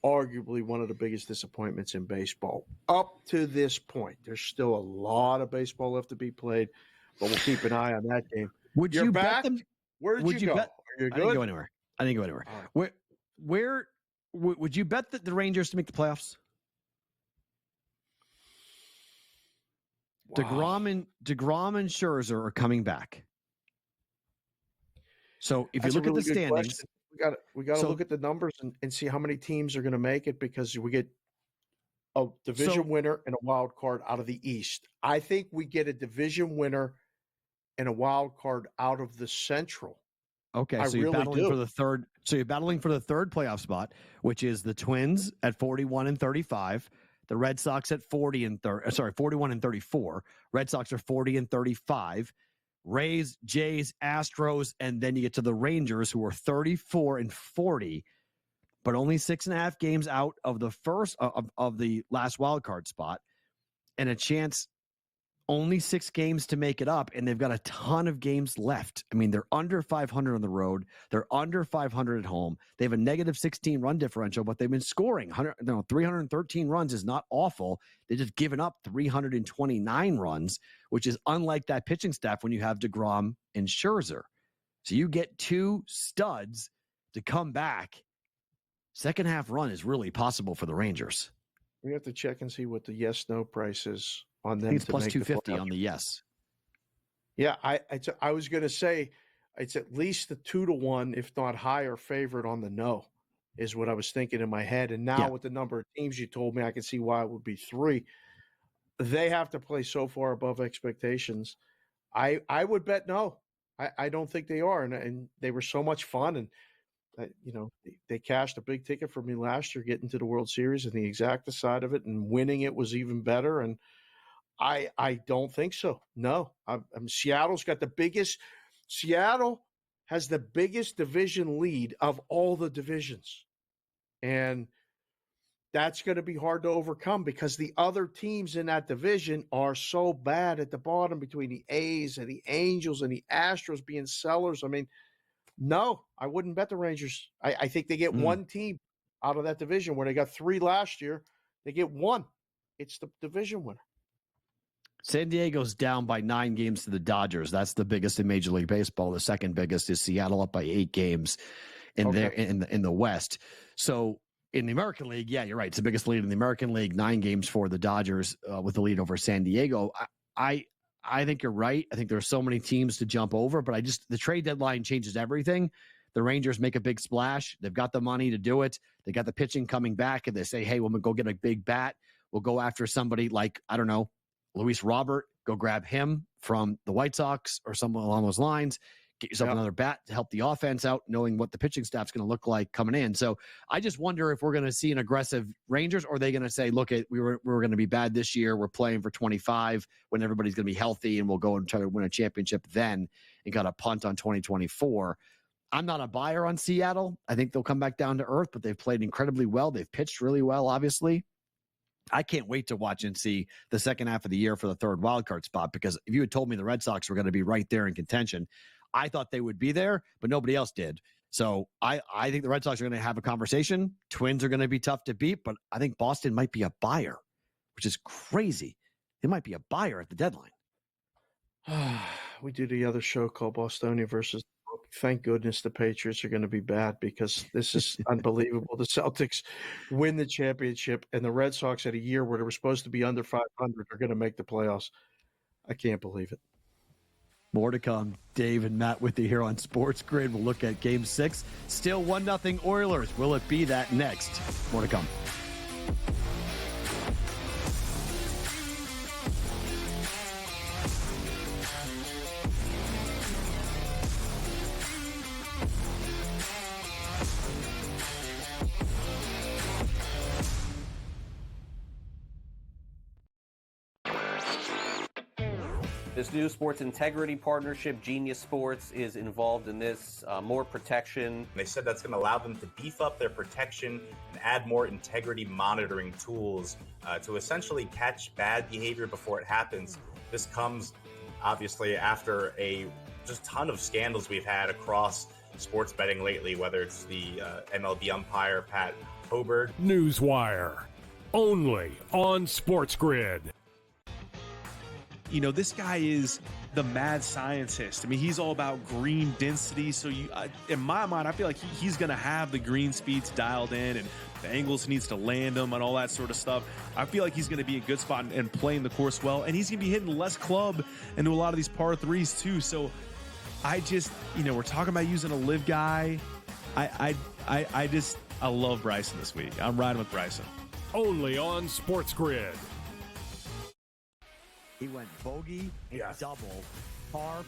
arguably one of the biggest disappointments in baseball up to this point. There's still a lot of baseball left to be played, but we'll keep an eye on that game. Would You're you back? bet them? Where did you go? Bet? Are you good? I didn't go anywhere. Right. Where would you bet that the Rangers to make the playoffs? Wow. DeGrom and Scherzer are coming back. So if you look at the standings, we got to look at the numbers and see how many teams are going to make it, because we get a division winner and a wild card out of the East. I think we get a division winner and a wild card out of the Central. Okay, so you're battling for the third. So you're battling for the third playoff spot, which is the Twins at 41-35. The Red Sox at 41-34. Red Sox are 40-35. Rays, Jays, Astros, and then you get to the Rangers, who are 34-40, but only 6.5 games out of the first of the last wild card spot, and a chance. Only 6 games to make it up, and they've got a ton of games left. I mean, they're under 500 on the road. They're under 500 at home. They have a negative 16 run differential, but they've been scoring. 313 runs is not awful. They've just given up 329 runs, which is unlike that pitching staff when you have DeGrom and Scherzer. So you get 2 studs to come back. Second half run is really possible for the Rangers. We have to check and see what the yes-no price is on them. It's plus 250 on the yes. Yeah, I was going to say it's at least the 2-1, if not higher, favorite on the no, is what I was thinking in my head. And now with the number of teams you told me, I can see why it would be 3. They have to play so far above expectations. I would bet no. I don't think they are, and they were so much fun, and they cashed a big ticket for me last year, getting to the World Series and the exacta side of it, and winning it was even better. And I don't think so. No, Seattle's got the biggest. Seattle has the biggest division lead of all the divisions. And that's going to be hard to overcome because the other teams in that division are so bad at the bottom between the A's and the Angels and the Astros being sellers. I mean, no, I wouldn't bet the Rangers. I think they get one team out of that division where they got 3 last year. They get 1. It's the division winner. San Diego's down by 9 games to the Dodgers. That's the biggest in Major League Baseball. The second biggest is Seattle, up by 8 games in the West. So in the American League, yeah, you're right. It's the biggest lead in the American League. 9 games for the Dodgers with the lead over San Diego. I think you're right. I think there are so many teams to jump over, but the trade deadline changes everything. The Rangers make a big splash. They've got the money to do it. They got the pitching coming back, and they say, hey, we'll go get a big bat. We'll go after somebody like, I don't know, Luis Robert, go grab him from the White Sox or someone along those lines. Get yourself another bat to help the offense out, knowing what the pitching staff's going to look like coming in. So I just wonder if we're going to see an aggressive Rangers, or are they going to say, look, we were going to be bad this year. We're playing for 25 when everybody's going to be healthy, and we'll go and try to win a championship then and got a punt on 2024. I'm not a buyer on Seattle. I think they'll come back down to earth, but they've played incredibly well. They've pitched really well, obviously. I can't wait to watch and see the second half of the year for the third wildcard spot, because if you had told me the Red Sox were going to be right there in contention, I thought they would be there, but nobody else did. So I think the Red Sox are going to have a conversation. Twins are going to be tough to beat, but I think Boston might be a buyer, which is crazy. They might be a buyer at the deadline. We do the other show called Bostonia versus. Thank goodness the Patriots are going to be bad, because this is unbelievable. The Celtics win the championship, and the Red Sox, at a year where they were supposed to be under 500, are going to make the playoffs. I can't believe it. More to come. Dave and Matt with you here on Sports Grid. We'll look at Game 6. Still 1-0 Oilers. Will it be that next? More to come. This new sports integrity partnership, Genius Sports, is involved in this. More protection. They said that's going to allow them to beef up their protection and add more integrity monitoring tools to essentially catch bad behavior before it happens. This comes, obviously, after a just ton of scandals we've had across sports betting lately, whether it's the MLB umpire, Pat Hoberg. Newswire, only on SportsGrid. You know, this guy is the mad scientist. I mean, he's all about green density. So in my mind, I feel like he's going to have the green speeds dialed in, and the angles needs to land them and all that sort of stuff. I feel like he's going to be a good spot and playing the course well. And he's going to be hitting less club into a lot of these par threes too. So I just, we're talking about using a live guy. I love Bryson this week. I'm riding with Bryson. Only on SportsGrid. He went bogey, double, par,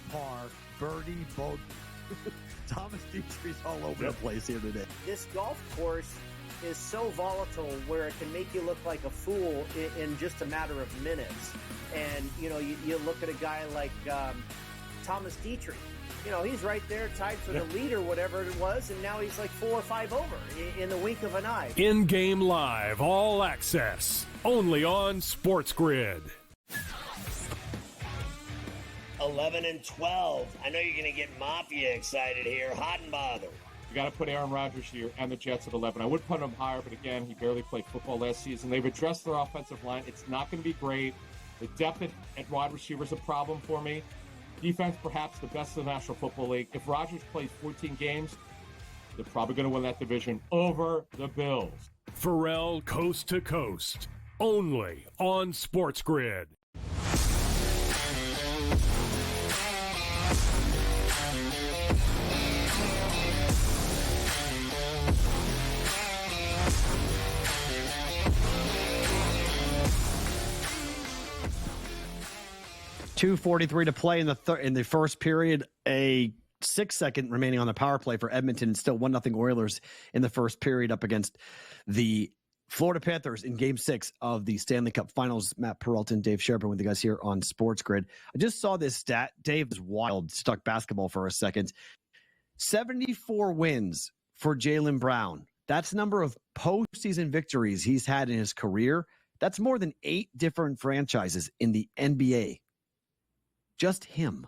birdie, bogey. Thomas Dietrich's all over the place here today. This golf course is so volatile where it can make you look like a fool in just a matter of minutes. And, you look at a guy like Thomas Dietrich. He's right there tied for the lead or whatever it was, and now he's like 4 or 5 over in the wink of an eye. InGame Live, all access, only on SportsGrid. 11 and 12. I know you're going to get Mafia excited here. Hot and bothered. You got to put Aaron Rodgers here and the Jets at 11. I would put him higher, but again, he barely played football last season. They've addressed their offensive line. It's not going to be great. The depth at wide receiver is a problem for me. Defense, perhaps the best in the National Football League. If Rodgers plays 14 games, they're probably going to win that division over the Bills. Perrault Coast to Coast, only on SportsGrid. .243 to play in the first period. A 6-second remaining on the power play for Edmonton. Still 1-0 Oilers in the first period up against the Florida Panthers in Game 6 of the Stanley Cup Finals. Matt Perrault and Dave Sharapan with you guys here on SportsGrid. I just saw this stat. Dave is wild. Stuck basketball for a second. 74 wins for Jaylen Brown. That's the number of postseason victories he's had in his career. That's more than 8 different franchises in the NBA. Just him.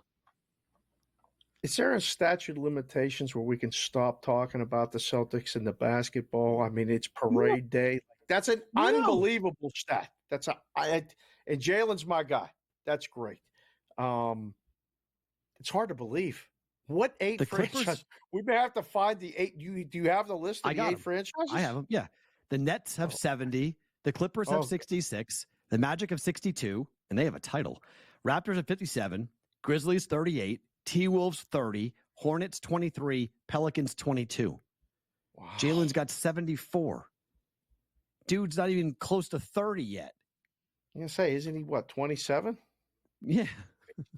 Is there a statute of limitations where we can stop talking about the Celtics and the basketball? I mean, it's parade day. That's an unbelievable stat. And Jalen's my guy. That's great. It's hard to believe. What 8 franchises? We may have to find the 8. Do you have the list of the 8 franchises? I have them. Yeah. The Nets have 70. The Clippers have 66. The Magic have 62, and they have a title. Raptors have 57. Grizzlies 38. T-Wolves 30. Hornets 23. Pelicans 22. Wow. Jalen's got 74. Dude's not even close to 30 yet. I'm going to say, isn't he, 27? Yeah.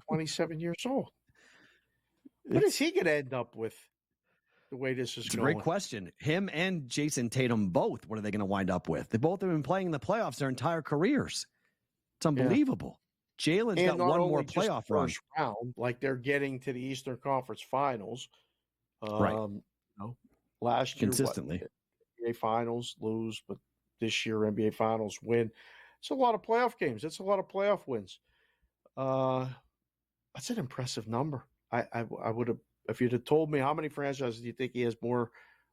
27 years old. What is he going to end up with the way this is going? It's a great question. Him and Jason Tatum both, what are they going to wind up with? They both have been playing in the playoffs their entire careers. It's unbelievable. Yeah. Jalen's got one more playoff run. First round, like they're getting to the Eastern Conference Finals. Right. Last year, consistently. NBA Finals lose, but this year NBA Finals win. It's a lot of playoff games. It's a lot of playoff wins. That's an impressive number. I would have, if you'd have told me how many franchises do you think he has more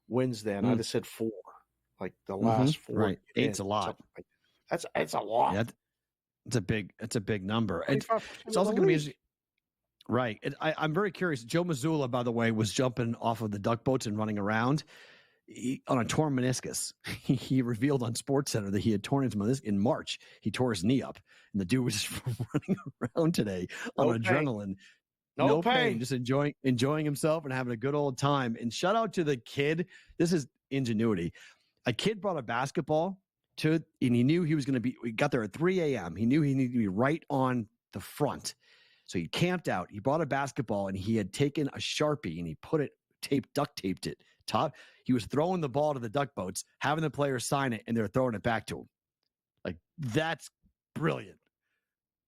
wins than, I'd have said 4. Like the last 4. Right. 8's a lot. That's a lot. Yeah, it's a big number. It's also going to be right. I'm very curious. Joe Mazzulla, by the way, was jumping off of the duck boats and running around on a torn meniscus. He revealed on SportsCenter that he had torn his meniscus in March. He tore his knee up, and the dude was just running around today on adrenaline. No pain, just enjoying himself and having a good old time. And shout out to the kid. This is ingenuity. A kid brought a basketball and he knew he was going to be. We got there at 3 a.m. He knew he needed to be right on the front, so he camped out. He brought a basketball and he had taken a Sharpie and he put it duct taped it. He was throwing the ball to the duck boats, having the players sign it, and they're throwing it back to him. Like, that's brilliant.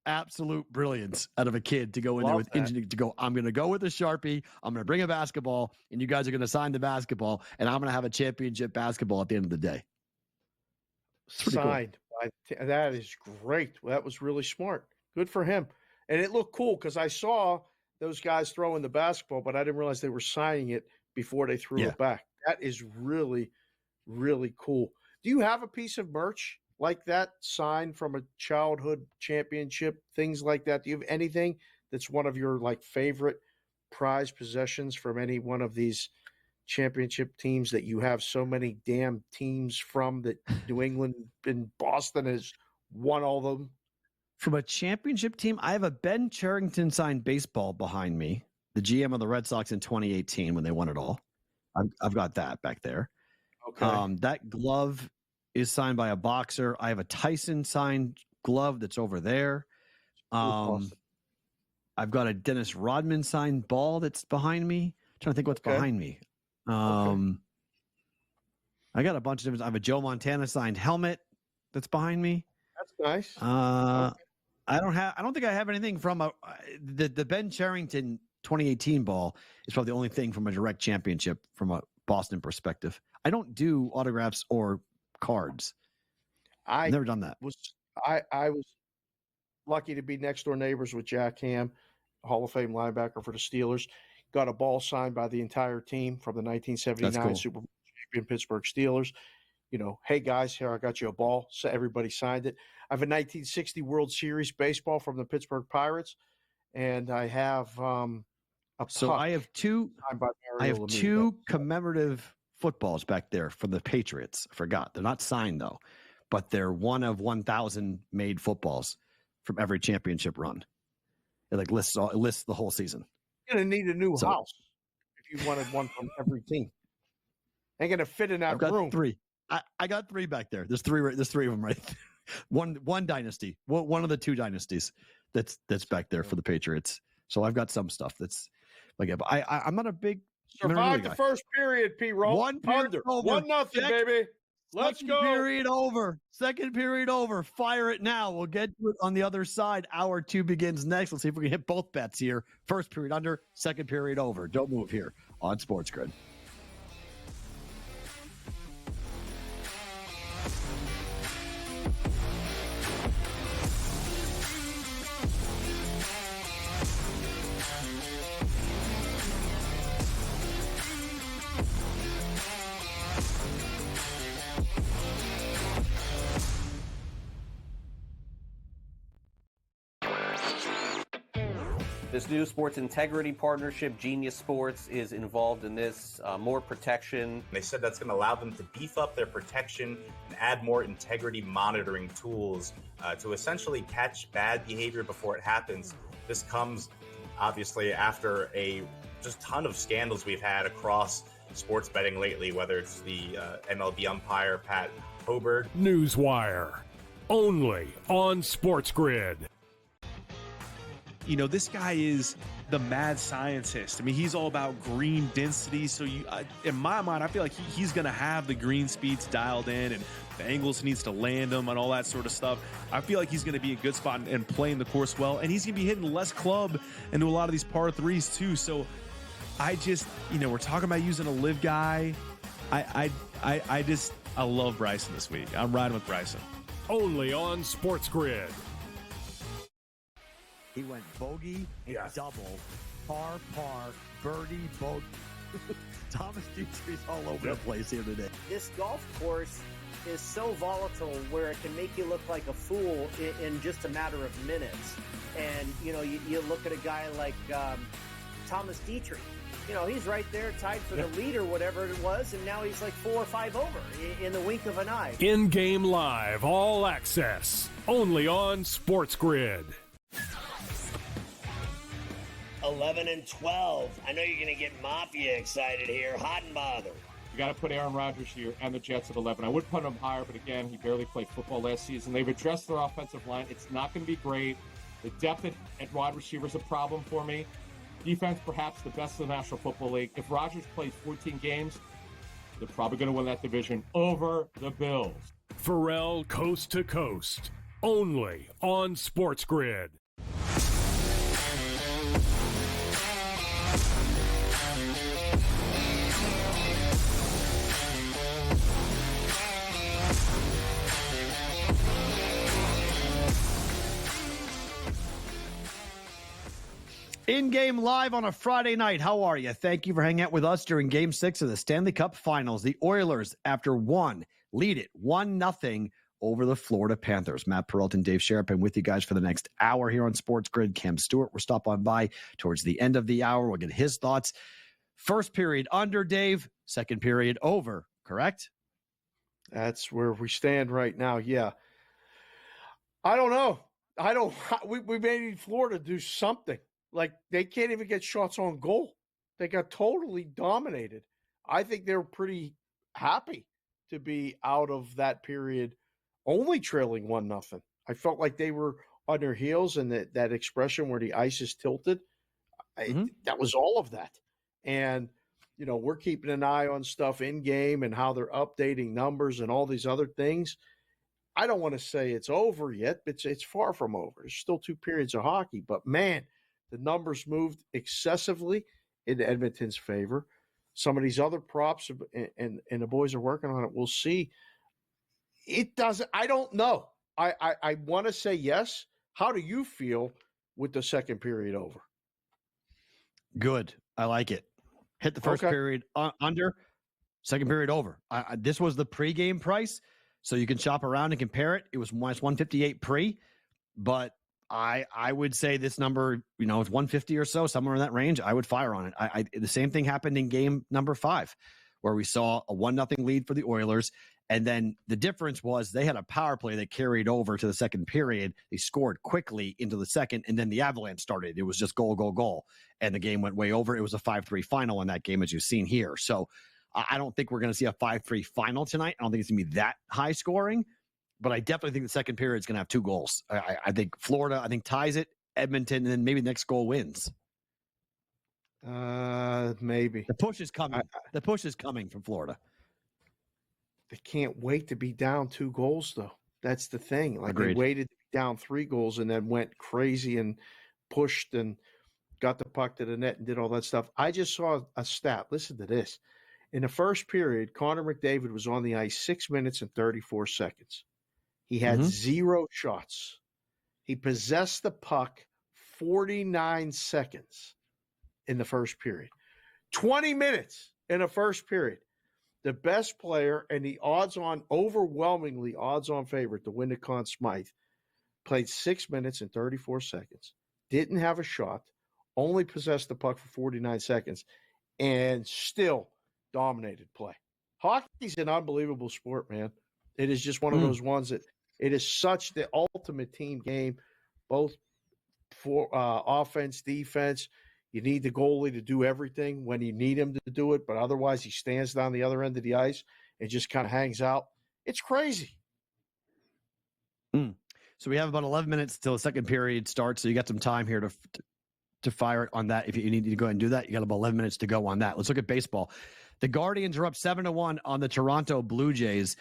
Absolute brilliance out of a kid to go in there with engineering to go, I'm going to go with a Sharpie. I'm going to bring a basketball and you guys are going to sign the basketball and I'm going to have a championship basketball at the end of the day. Signed. Cool. That is great. Well, that was really smart. Good for him. And it looked cool because I saw those guys throwing the basketball, but I didn't realize they were signing it before they threw it back. That is really, really cool. Do you have a piece of merch like that, signed from a childhood championship, things like that? Do you have anything that's one of your favorite prized possessions from any one of these championship teams that you have so many damn teams from, that New England and Boston has won all of them? From a championship team, I have a Ben Cherington signed baseball behind me, the GM of the Red Sox in 2018 when they won it all. I've got that back there. Okay. That glove is signed by a boxer. I have a Tyson signed glove that's over there. Awesome. I've got a Dennis Rodman signed ball that's behind me. I'm trying to think what's behind me. I got a bunch of different. I have a Joe Montana signed helmet that's behind me. That's nice. I don't think I have anything from the Ben Cherington 2018 ball is probably the only thing from a direct championship from a Boston perspective. I don't do autographs or cards. I've never done that. I was lucky to be next door neighbors with Jack Ham, Hall of Fame linebacker for the Steelers. Got a ball signed by the entire team from the 1979 Super Bowl champion Pittsburgh Steelers. Hey guys, here I got you a ball. So everybody signed it. I have a 1960 World Series baseball from the Pittsburgh Pirates, and I have I have two commemorative footballs back there from the Patriots. I forgot. They're not signed though, but they're one of 1,000 made footballs from every championship run. It lists the whole season. You're gonna need a new house if you wanted one from every team. Ain't gonna fit in that room. 3. I got 3 back there. There's 3 of them right there. One dynasty. One of the 2 dynasties that's back there for the Patriots. So I've got some stuff that's but I'm not a big survive the first period, Perrault. 1-0, under 1-0, baby. Let's Second go. period over. Second period over. Fire it now. We'll get to it on the other side. Hour 2 begins next. Let's see if we can hit both bets here. First period under, second period over. Don't move here on SportsGrid. This new sports integrity partnership, Genius Sports, is involved in this. More protection. They said that's going to allow them to beef up their protection and add more integrity monitoring tools to essentially catch bad behavior before it happens. This comes obviously after a just ton of scandals we've had across sports betting lately, whether it's the MLB umpire Pat Hoberg. Newswire, only on SportsGrid. You know, this guy is the mad scientist. I mean, he's all about green density. So in my mind, I feel like he's going to have the green speeds dialed in, and the angles needs to land them and all that sort of stuff. I feel like he's going to be a good spot and playing the course well, and he's going to be hitting less club into a lot of these par threes too. So I just, we're talking about using a live guy. I love Bryson this week. I'm riding with Bryson. Only on SportsGrid. He went bogey, double, par, birdie, bogey. Thomas Dietrich's all over the place here today. This golf course is so volatile where it can make you look like a fool in just a matter of minutes. And, you look at a guy like Thomas Dietrich. He's right there tied for the lead or whatever it was, and now he's like 4 or 5 over in the wink of an eye. InGame Live, all access, only on SportsGrid. 11 and 12. I know you're going to get Mafia excited here. Hot and bothered. You got to put Aaron Rodgers here and the Jets at 11. I would put him higher, but again, he barely played football last season. They've addressed their offensive line. It's not going to be great. The depth at wide receiver is a problem for me. Defense, perhaps the best in the National Football League. If Rodgers plays 14 games, they're probably going to win that division over the Bills. Perrault Coast to Coast, only on SportsGrid. In-game live on a Friday night. How are you? Thank you for hanging out with us during Game 6 of the Stanley Cup Finals. The Oilers, after one, lead it 1-0 over the Florida Panthers. Matt Perrault and Dave Sharapan with you guys for the next hour here on SportsGrid. Cam Stewart will stop on by towards the end of the hour. We'll get his thoughts. First period under, Dave. Second period over, correct? That's where we stand right now. Yeah. I don't know. We may need Florida to do something. Like, they can't even get shots on goal. They got totally dominated. I think they're pretty happy to be out of that period only trailing 1-0. I felt like they were on their heels, and that expression where the ice is tilted, that was all of that. And, we're keeping an eye on stuff in game and how they're updating numbers and all these other things. I don't want to say it's over yet. It's far from over. There's still 2 periods of hockey, but man, the numbers moved excessively in Edmonton's favor. Some of these other props and the boys are working on it. We'll see. It doesn't. I don't know. I want to say yes. How do you feel with the second period over? Good. I like it. Hit the first period under, second period over. This was the pregame price, so you can shop around and compare it. It was minus 158 pre, but I would say this number, it's 150 or so, somewhere in that range. I would fire on it. The same thing happened in game number 5, where we saw a 1-0 lead for the Oilers. And then the difference was they had a power play that carried over to the second period. They scored quickly into the second, and then the Avalanche started. It was just goal, goal, goal. And the game went way over. It was a 5-3 final in that game, as you've seen here. So I don't think we're going to see a 5-3 final tonight. I don't think it's going to be that high scoring. But I definitely think the second period is going to have 2 goals. I think Florida, ties it, Edmonton, and then maybe the next goal wins. Maybe. The push is coming. The push is coming from Florida. they can't wait to be down 2 goals, though. That's the thing. Like, Agreed. they waited to be down 3 goals and then went crazy and pushed and got the puck to the net and did all that stuff. I just saw a stat. Listen to this. In the first period, Connor McDavid was on the ice 6 minutes and 34 seconds. He had 0 shots. He possessed the puck 49 seconds in the first period. 20 minutes in the first period. The best player and the overwhelmingly odds-on favorite to win the Conn Smythe played 6 minutes and 34 seconds, didn't have a shot, only possessed the puck for 49 seconds, and still dominated play. Hockey's an unbelievable sport, man. It is just one of those ones that it is such the ultimate team game, both for offense, defense. You need the goalie to do everything when you need him to do it, but otherwise he stands down the other end of the ice and just kind of hangs out. It's crazy. So we have about 11 minutes till the second period starts, so you got some time here to fire it on that. If you need to go ahead and do that, you got about 11 minutes to go on that. Let's look at baseball. The Guardians are up 7-1 on the Toronto Blue Jays.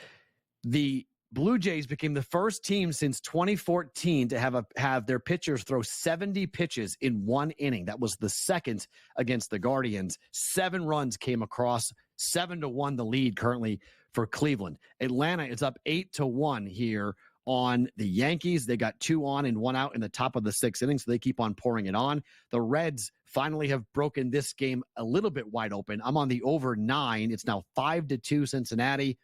The Blue Jays became the first team since 2014 to have their pitchers throw 70 pitches in one inning. That was the second against the Guardians. 7 runs came across, 7-1 the lead currently for Cleveland. Atlanta is up 8-1 here on the Yankees. They got 2 on and 1 out in the top of the 6th inning, so they keep on pouring it on. The Reds finally have broken this game a little bit wide open. I'm on the over 9. It's now 5-2 Cincinnati.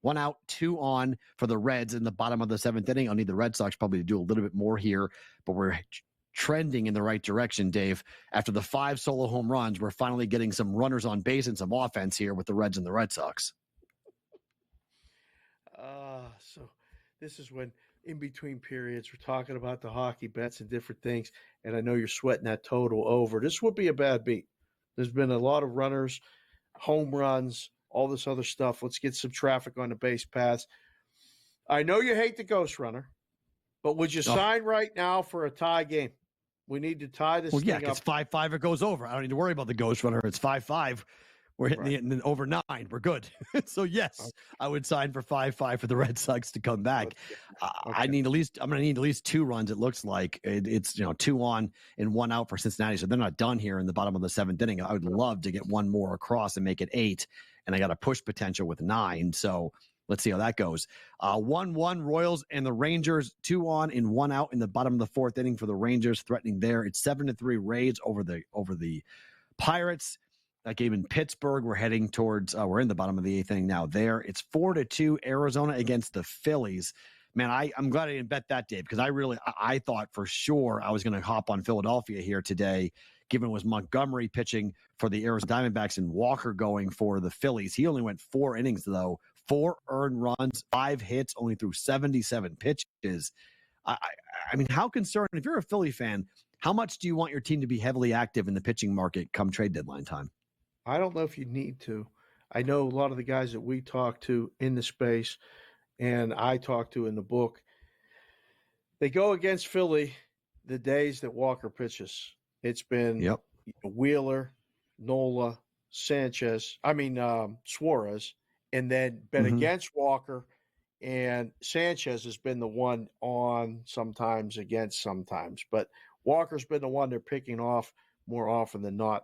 1 out, 2 on for the Reds in the bottom of the 7th inning. I'll need the Red Sox probably to do a little bit more here, but we're trending in the right direction, Dave. After the 5 solo home runs, we're finally getting some runners on base and some offense here with the Reds and the Red Sox. So this is when in between periods we're talking about the hockey bets and different things, and I know you're sweating that total over. This would be a bad beat. There's been a lot of runners, home runs, all this other stuff. Let's get some traffic on the base paths. I know you hate the ghost runner, but would you sign right now for a tie game? We need to tie this thing up. It's 5-5. It goes over. I don't need to worry about the ghost runner. It's 5-5. We're hitting the over 9. We're good. So yes, I would sign for 5-5 for the Red Sox to come back. I'm going to need at least 2 runs. It looks like it's 2 on and 1 out for Cincinnati. So they're not done here in the bottom of the 7th inning. I would love to get 1 more across and make it 8. And I got a push potential with 9. So let's see how that goes. 1-1 Royals and the Rangers, 2 on and 1 out in the bottom of the 4th inning for the Rangers, threatening there. It's 7-3 Rays over the Pirates. That game in Pittsburgh. We're heading towards, we're in the bottom of the 8th inning now there. It's 4-2 Arizona against the Phillies. Man, I'm glad I didn't bet that, Dave, because I thought for sure I was going to hop on Philadelphia here today, given it was Montgomery pitching for the Arizona Diamondbacks and Walker going for the Phillies. He only went 4 innings, though, 4 earned runs, 5 hits, only threw 77 pitches. I mean, how concerned, if you're a Philly fan, how much do you want your team to be heavily active in the pitching market come trade deadline time? I don't know if you need to. I know a lot of the guys that we talk to in the space and I talk to in the book, they go against Philly the days that Walker pitches. It's been Wheeler, Nola, Suarez, and then been against Walker, and Sanchez has been the one on sometimes, against sometimes. But Walker's been the one they're picking off more often than not.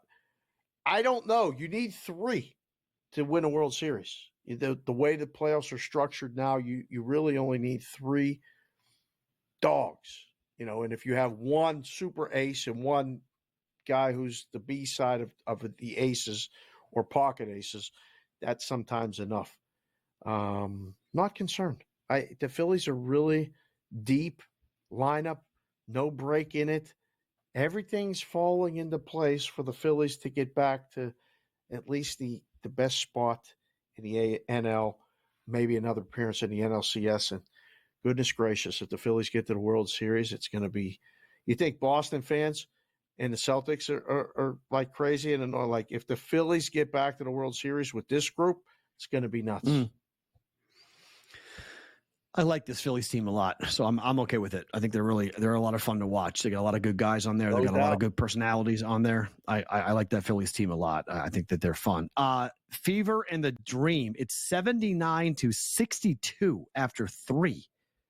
I don't know. You need 3 to win a World Series. The way the playoffs are structured now, you really only need 3 dogs. And if you have one super ace and one guy who's the B side of the aces or pocket aces, that's sometimes enough. Not concerned. The Phillies are really deep lineup, no break in it. Everything's falling into place for the Phillies to get back to at least the best spot in the NL, maybe another appearance in the NLCS. And goodness gracious, if the Phillies get to the World Series, it's going to be – you think Boston fans and the Celtics are like crazy? And like if the Phillies get back to the World Series with this group, it's going to be nuts. I like this Phillies team a lot, so I'm okay with it. I think they're a lot of fun to watch. They got a lot of good guys on there. They got a lot of good personalities on there. I like that Phillies team a lot. I think that they're fun. Fever and the Dream. It's 79-62 after 3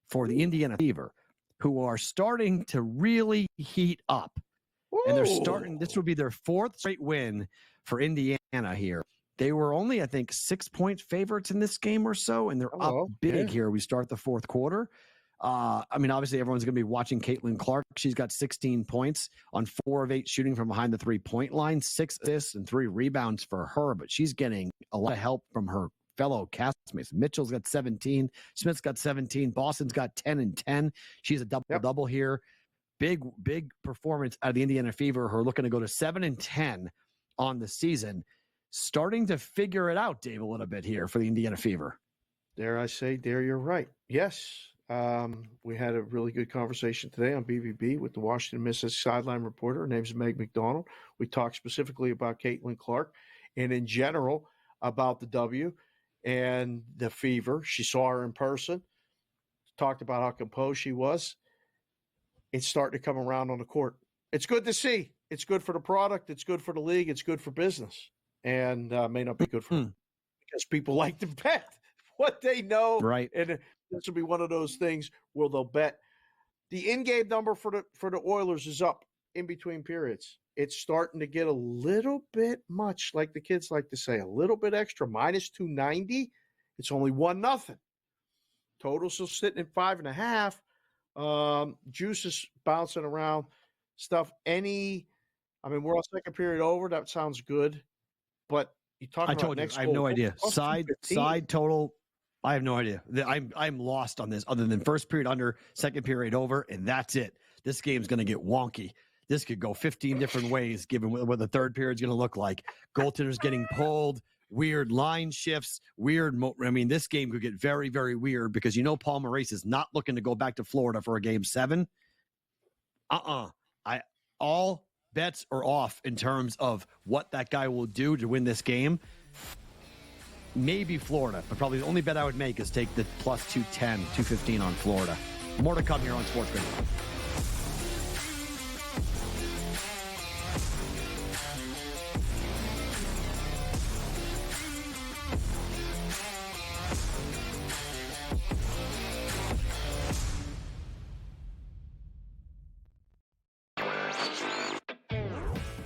for the Indiana Fever, who are starting to really heat up. And they're starting. This would be their 4th straight win for Indiana here. They were only, I think, 6-point favorites in this game or so, and they're up big here. We start the 4th quarter. I mean, obviously, everyone's going to be watching Caitlin Clark. She's got 16 points on 4 of 8 shooting from behind the 3-point line, 6 assists and 3 rebounds for her, but she's getting a lot of help from her fellow castmates. Mitchell's got 17. Smith's got 17. Boston's got 10 and 10. She's a double-double here. Big performance out of the Indiana Fever. Her looking to go to 7 and 10 on the season. Starting to figure it out, Dave, a little bit here for the Indiana Fever. Dare I say, you're right. Yes. We had a really good conversation today on BVB with the Washington Mystics sideline reporter. Her name's Meg McDonald. We talked specifically about Caitlin Clark and in general about the W and the Fever. She saw her in person, talked about how composed she was. It's starting to come around on the court. It's good to see. It's good for the product. It's good for the league. It's good for business. And may not be good for them because people like to bet what they know. Right. And this will be one of those things where they'll bet. The in-game number for the Oilers is up in between periods. It's starting to get a little bit much, like the kids like to say, a little bit extra, minus 290. It's only 1-0. Total's still sitting at 5.5. Juice is bouncing around stuff. We're on second period over. That sounds good. But you talk about told you, I have no idea. Side total, I have no idea. I'm lost on this other than first period under, second period over, and that's it. This game's going to get wonky. This could go 15 different ways given what the third period's going to look like. Goaltenders getting pulled, weird line shifts, this game could get very, very weird because Paul Maurice is not looking to go back to Florida for a game 7. All bets are off in terms of what that guy will do to win this game. Maybe Florida, but probably the only bet I would make is take the plus 210, 215 on Florida. More to come here on SportsGrid.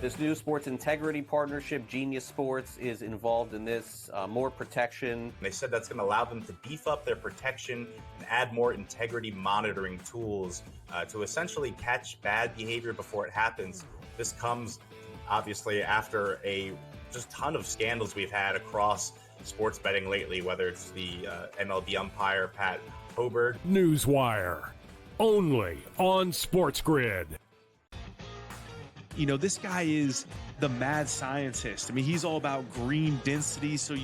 This new sports integrity partnership, Genius Sports, is involved in this. More protection. They said that's going to allow them to beef up their protection and add more integrity monitoring tools to essentially catch bad behavior before it happens. This comes, obviously, after a just ton of scandals we've had across sports betting lately, whether it's the MLB umpire, Pat Hoberg. Newswire, only on SportsGrid. This guy is the mad scientist. He's all about green density. So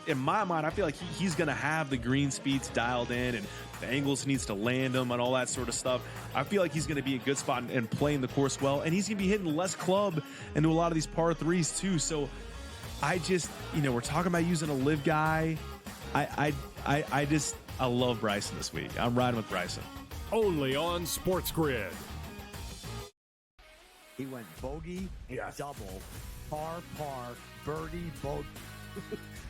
in my mind, I feel like he's going to have the green speeds dialed in, and the angles he needs to land them and all that sort of stuff. I feel like he's going to be a good spot and playing the course well, and he's going to be hitting less club into a lot of these par threes too. So I just, we're talking about using a live guy. I love Bryson this week. I'm riding with Bryson. Only on SportsGrid. He went bogey, double, par, birdie, bogey.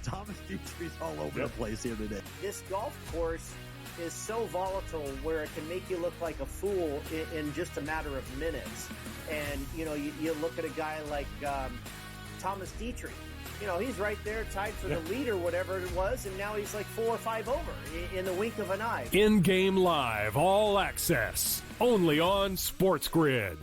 Thomas Dietrich's all over the place here today. This golf course is so volatile where it can make you look like a fool in just a matter of minutes. And, you look at a guy like Thomas Dietrich. He's right there tied for the lead or whatever it was, and now he's like 4 or 5 over in the wink of an eye. InGame Live, all access, only on SportsGrid.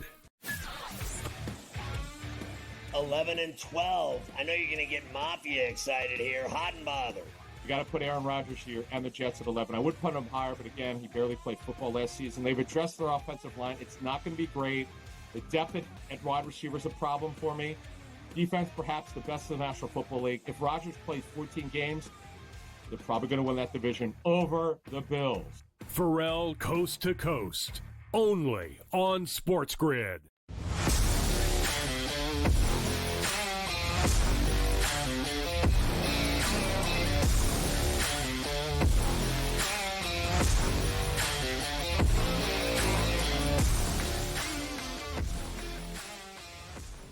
11 and 12. I know you're going to get Mafia excited here. Hot and bothered. You got to put Aaron Rodgers here and the Jets at 11. I would put him higher, but again, he barely played football last season. They've addressed their offensive line. It's not going to be great. The depth at wide receiver is a problem for me. Defense, perhaps the best in the National Football League. If Rodgers plays 14 games, they're probably going to win that division over the Bills. Perrault coast to coast, only on SportsGrid.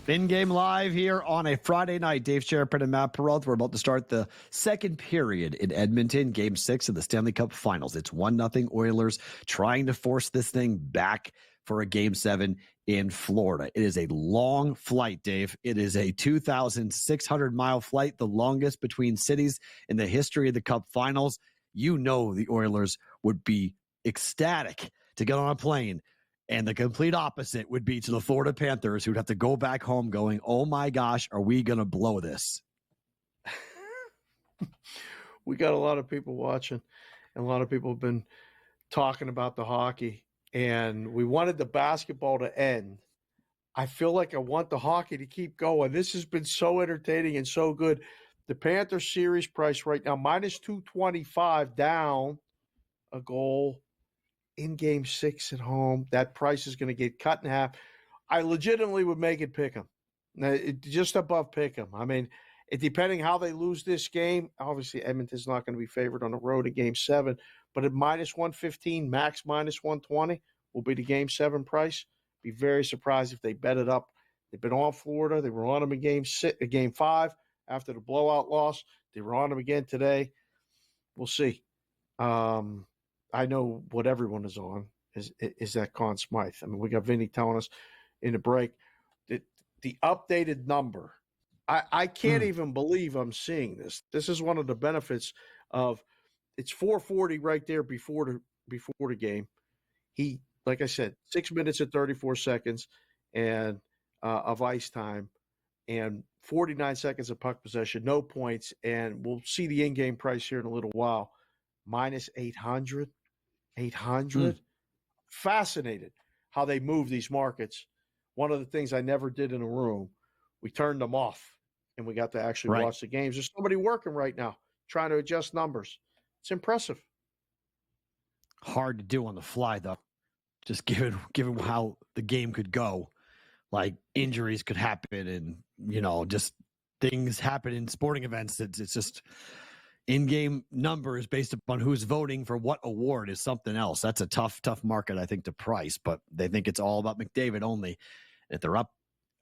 In-game live here on a Friday night. Dave Sharapan and Matt Perrault. We're about to start the second period in Edmonton, Game 6 of the Stanley Cup Finals. It's 1-0 Oilers trying to force this thing back for a Game 7 in Florida. It is a long flight, Dave. It is a 2,600-mile flight, the longest between cities in the history of the Cup Finals. You know the Oilers would be ecstatic to get on a plane. And the complete opposite would be to the Florida Panthers, who'd have to go back home going, oh my gosh, are we going to blow this? We got a lot of people watching, and a lot of people have been talking about the hockey, and we wanted the basketball to end. I feel like I want the hockey to keep going. This has been so entertaining and so good. The Panthers series price right now, minus 225, down a goal in Game 6 at home. That price is going to get cut in half. I legitimately would make it pick 'em. Just above pick 'em. I mean, depending how they lose this game, obviously Edmonton's not going to be favored on the road in Game 7, but at minus 115, max minus 120 will be the Game 7 price. Be very surprised if they bet it up. They've been on Florida. They were on them in Game 5 after the blowout loss. They were on them again today. We'll see. I know what everyone is on is that Conn Smythe. I mean, we got Vinny telling us in the break that the updated number. I can't even believe I'm seeing this. This is one of the benefits of it's 4:40 right there before the game. He, like I said, 6 minutes and 34 seconds and of ice time and 49 seconds of puck possession, no points, and we'll see the in-game price here in a little while. Minus 800. 800. Fascinated how they move these markets. One of the things I never did in a room, we turned them off and we got to actually watch the games. There's somebody working right now trying to adjust numbers. It's impressive. Hard to do on the fly, though. Just given how the game could go. Like injuries could happen and, just things happen in sporting events. It's just in-game numbers based upon who's voting for what award is something else. That's a tough market, I think, to price, but they think it's all about McDavid only. If they're up,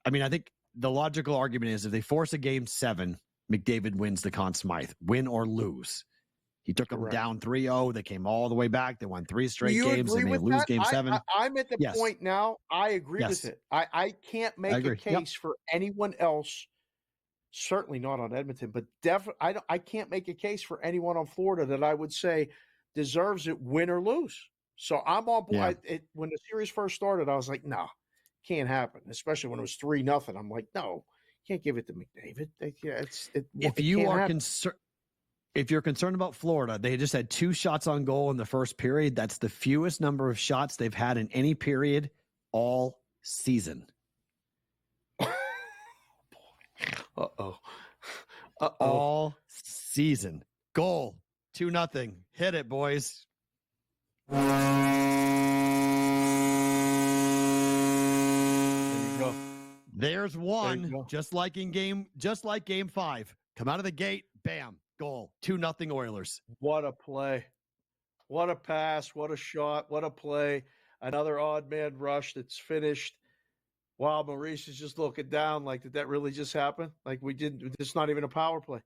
I mean, I think the logical argument is if they force a Game 7, McDavid wins the Conn Smythe, win or lose. He took them down 3-0. They came all the way back. They won 3 straight games. They may lose Game 7. I'm at the point now. I agree with it. I can't make a case for anyone else. Certainly not on Edmonton, but I can't make a case for anyone on Florida that I would say deserves it, win or lose. So I'm on board. Yeah. When the series first started, I was like, no, can't happen. Especially when it was 3-0. I'm like, no, can't give it to McDavid. If you're concerned about Florida, they just had 2 shots on goal in the first period. That's the fewest number of shots they've had in any period all season. Uh-oh. All season. Goal. 2-0. Hit it, boys. There you go. There's one. Just like Game 5. Come out of the gate, bam, goal. 2-0 Oilers. What a play. What a pass. What a shot. What a play. Another odd man rush that's finished. Wow, Maurice is just looking down like, did that really just happen? Like it's not even a power play.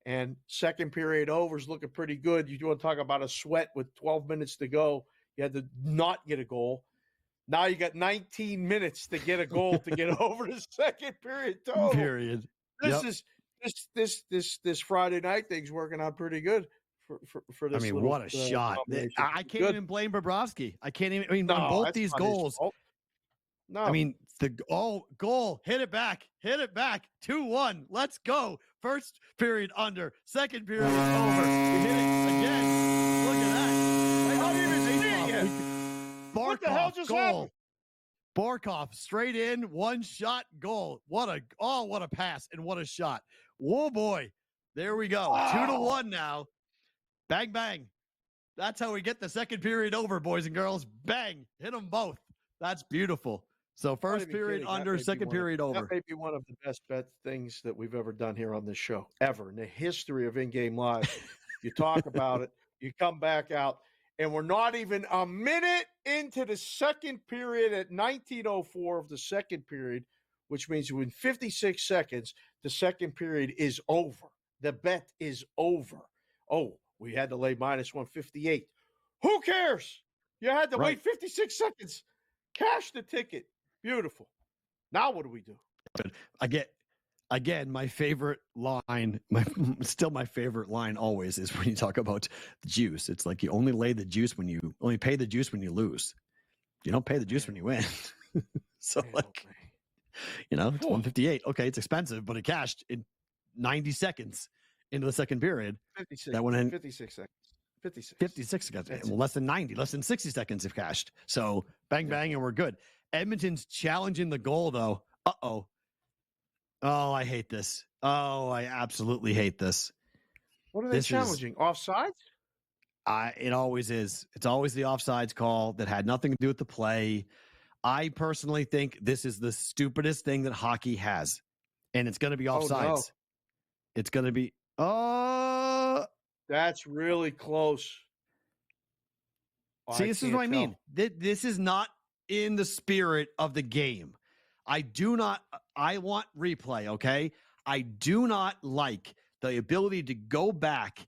And second period over is looking pretty good. You want to talk about a sweat with 12 minutes to go. You had to not get a goal. Now you got 19 minutes to get a goal to get over the second period total. Period. This Friday night thing's working out pretty good for this. I mean, what a shot. I can't even blame Bobrovsky. On both these goals. No. I mean, goal. Hit it back. 2-1. Let's go. First period under. Second period over. We hit it again. Look at that. I didn't even see it. What the hell just happened? Barkov straight in, 1 shot goal. What a pass and what a shot. Whoa, boy. There we go. 2-1 now. Bang, bang. That's how we get the second period over, boys and girls. Bang. Hit them both. That's beautiful. So first period under, second period over. That may be one of the best bet things that we've ever done here on this show, ever in the history of In-Game Live. You talk about it, you come back out, and we're not even a minute into the second period at 19:04 of the second period. which means in 56 seconds, the second period is over. The bet is over. Oh, we had to lay minus 158. Who cares? You had to wait 56 seconds. Cash the ticket. Beautiful. Now what do we do? Again, my favorite line, still my favorite line always is when you talk about the juice. It's like you only pay the juice when you lose. You don't pay the juice when you win. So it's 158. Okay, it's expensive, but it cashed in 90 seconds into the second period. 56. That went in 56 seconds. 56 seconds. Well, less than 90, less than 60 seconds have cashed. So bang, bang, and we're good. Edmonton's challenging the goal, though. Uh-oh. Oh, I hate this. Oh, I absolutely hate this. What are they challenging? Offsides? It always is. It's always the offsides call that had nothing to do with the play. I personally think this is the stupidest thing that hockey has. And it's going to be offsides. No. It's going to be... That's really close. See, this is what I mean. This is not in the spirit of the game. I want replay, okay? I do not like the ability to go back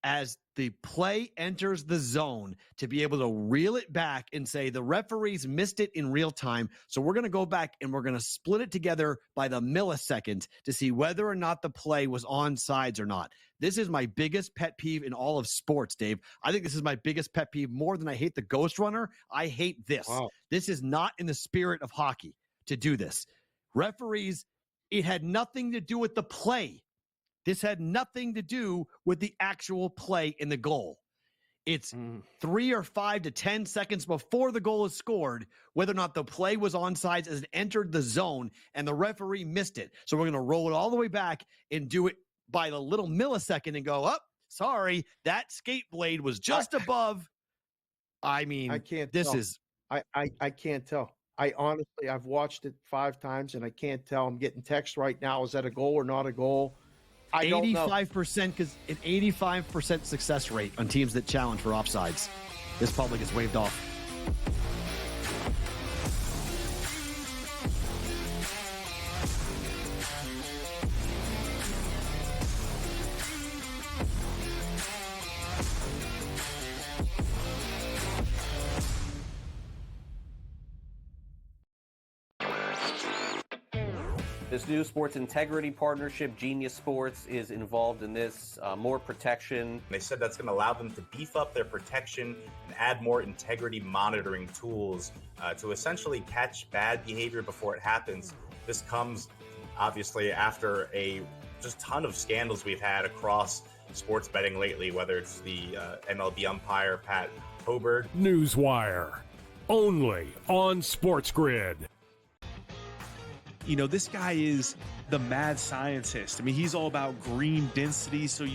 as the play enters the zone to be able to reel it back and say the referees missed it in real time. So we're going to go back and we're going to split it together by the millisecond to see whether or not the play was onside or not. This is my biggest pet peeve in all of sports, Dave. I think this is my biggest pet peeve more than I hate the Ghost Runner. I hate this. Wow. This is not in the spirit of hockey to do this. Referees, it had nothing to do with the play. This had nothing to do with the actual play in the goal. It's 3 or 5 to 10 seconds before the goal is scored, whether or not the play was onside as it entered the zone and the referee missed it. So we're going to roll it all the way back and do it by the little millisecond and go, sorry, that skate blade was just above. I mean, I can't tell. I honestly, I've watched it 5 times and I can't tell. I'm getting text right now. Is that a goal or not a goal? I don't know. 85%, because an 85% success rate on teams that challenge for offsides. This probably gets waved off. This new sports integrity partnership, Genius Sports, is involved in this. More protection. They said that's going to allow them to beef up their protection and add more integrity monitoring tools to essentially catch bad behavior before it happens. This comes, obviously, after a just ton of scandals we've had across sports betting lately, whether it's the MLB umpire, Pat Hoberg. Newswire, only on SportsGrid. You know, this guy is the mad scientist. I mean, he's all about green density. So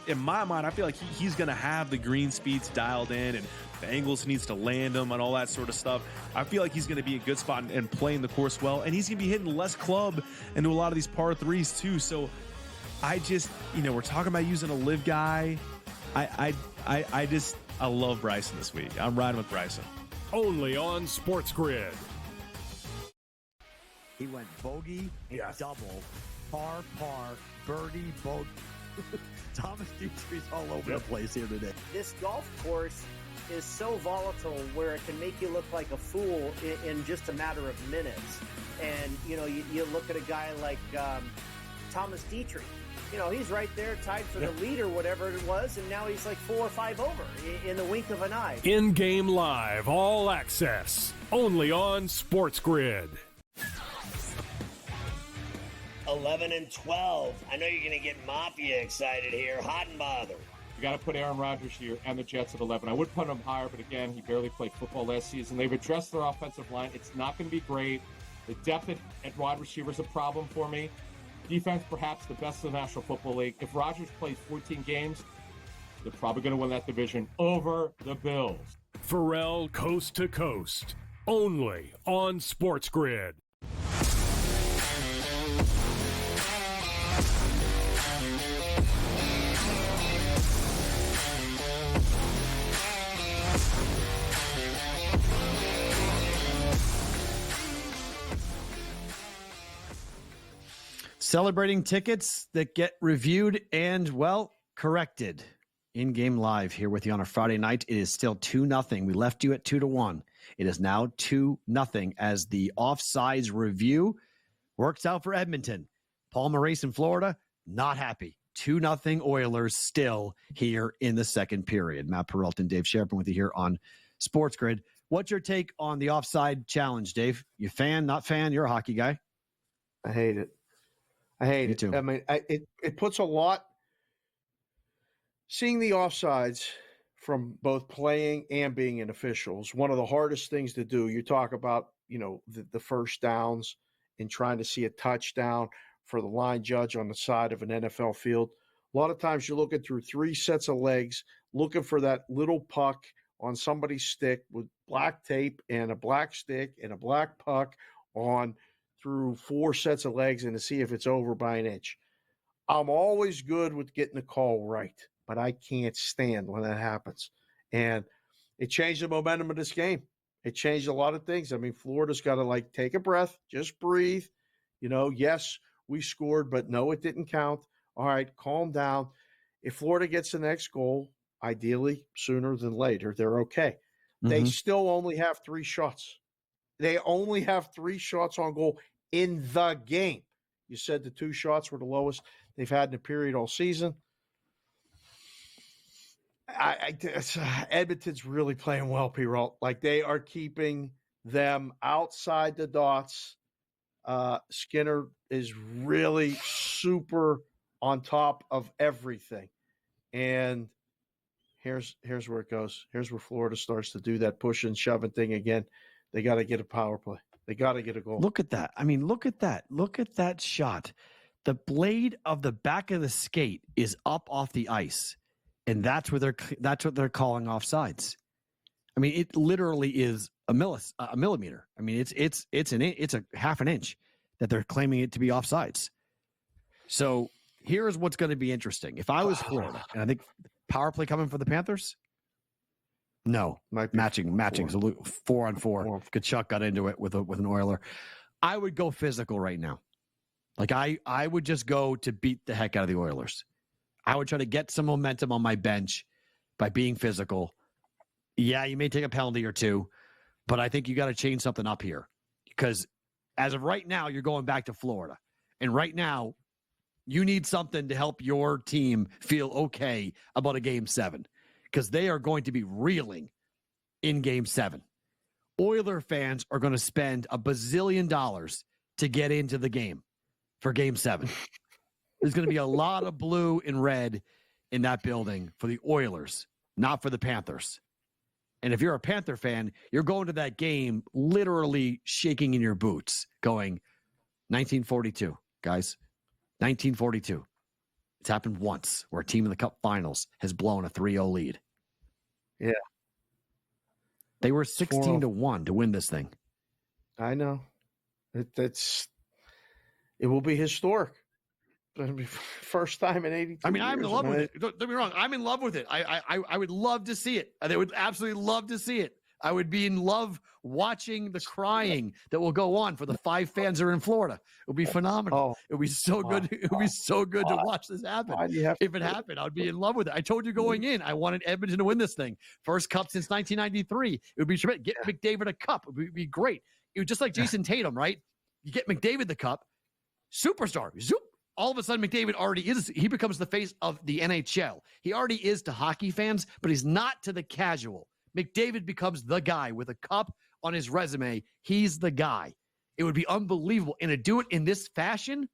in my mind, I feel like he's going to have the green speeds dialed in and the angles he needs to land them and all that sort of stuff. I feel like he's going to be a good spot and playing the course well. And he's going to be hitting less club into a lot of these par threes too. So I just, we're talking about using a live guy. I love Bryson this week. I'm riding with Bryson. Only on SportsGrid. He went bogey, double, par, birdie, bogey. Thomas Dietrich's all over the place here today. This golf course is so volatile where it can make you look like a fool in just a matter of minutes. And, you look at a guy like Thomas Dietrich. He's right there tied for the lead or whatever it was, and now he's like 4 or 5 over in the wink of an eye. InGame Live, all access, only on SportsGrid. 11 and 12. I know you're going to get Mafia excited here. Hot and bothered. You got to put Aaron Rodgers here and the Jets at 11. I would put him higher, but again, he barely played football last season. They've addressed their offensive line. It's not going to be great. The depth at wide receiver is a problem for me. Defense, perhaps the best in the National Football League. If Rodgers plays 14 games, they're probably going to win that division over the Bills. Perrault coast to coast, only on SportsGrid. Celebrating tickets that get reviewed and, well, corrected. In-game live here with you on a Friday night. It is still 2-0. We left you at 2-1. It is now 2-0 as the offsides review works out for Edmonton. Paul Maurice in Florida, not happy. 2-0 Oilers still here in the second period. Matt Perrault and Dave Sharapan with you here on SportsGrid. What's your take on the offside challenge, Dave? You fan, not fan? You're a hockey guy. I hate it. I hate Me it. too. I mean, it puts a lot. Seeing the offsides from both playing and being an official is one of the hardest things to do. You talk about, the first downs and trying to see a touchdown for the line judge on the side of an NFL field. A lot of times you're looking through 3 sets of legs, looking for that little puck on somebody's stick with black tape and a black stick and a black puck on through 4 sets of legs and to see if it's over by an inch. I'm always good with getting the call right, but I can't stand when that happens. And it changed the momentum of this game. It changed a lot of things. I mean, Florida's got to take a breath, just breathe. Yes, we scored, but no, it didn't count. All right, calm down. If Florida gets the next goal, ideally sooner than later, they're okay. They still only have 3 shots. They only have 3 shots on goal in the game. You said the 2 shots were the lowest they've had in a period all season. Edmonton's really playing well, Perrault. They are keeping them outside the dots. Skinner is really super on top of everything. And here's where it goes. Here's where Florida starts to do that push and shoving thing again. They got to get a power play. They got to get a goal. Look at that. I mean, look at that. Look at that shot. The blade of the back of the skate is up off the ice, and that's what they're calling offsides. I mean, it literally is a millimeter. I mean, it's a half an inch that they're claiming it to be offsides. So here's what's going to be interesting. If I was Florida, and I think power play coming for the Panthers. No, matching. So 4-on-4. Kachuk got into it with an Oiler. I would go physical right now. I would just go to beat the heck out of the Oilers. I would try to get some momentum on my bench by being physical. Yeah, you may take a penalty or two, but I think you got to change something up here because as of right now, you're going back to Florida. And right now, you need something to help your team feel okay about a Game 7 because they are going to be reeling in Game 7. Oiler fans are going to spend $1 bazillion to get into the game for Game 7. There's going to be a lot of blue and red in that building for the Oilers, not for the Panthers. And if you're a Panther fan, you're going to that game literally shaking in your boots, going, 1942, guys. 1942. It's happened once where a team in the Cup Finals has blown a 3-0 lead. Yeah. They were 16-1 to win this thing. I know. It will be historic. It'll be first time in 82 I mean, I'm in years, love with it. Don't get me wrong. I'm in love with it. I would love to see it. I would absolutely love to see it. I would be in love watching the crying that will go on for the 5 fans that are in Florida. It would be phenomenal. It would be so good. It would be so good to watch this happen. If it happened, I'd be in love with it. I told you going in, I wanted Edmonton to win this thing. First cup since 1993. It would be tremendous. Get McDavid a cup. It would be great. It was just like Jason Tatum, right? You get McDavid the cup, superstar. Zoop. All of a sudden, McDavid he becomes the face of the NHL. He already is to hockey fans, but he's not to the casual. McDavid becomes the guy with a cup on his resume. He's the guy. It would be unbelievable. And to do it in this fashion,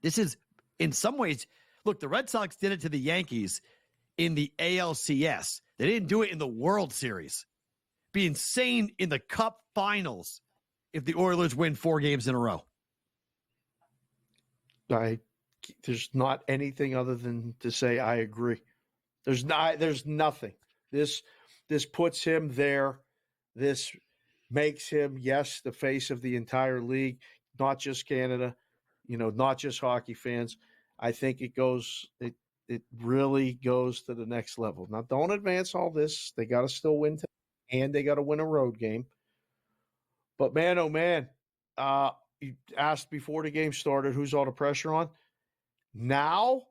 this is, in some ways, look, the Red Sox did it to the Yankees in the ALCS. They didn't do it in the World Series. Be insane in the Cup Finals if the Oilers win 4 games in a row. There's not anything other than to say I agree. There's nothing. This puts him there. This makes him, yes, the face of the entire league, not just Canada, not just hockey fans. I think it really goes to the next level. Now, don't advance all this. They got to still win and they got to win a road game. But man, oh man, you asked before the game started, who's all the pressure on? Now,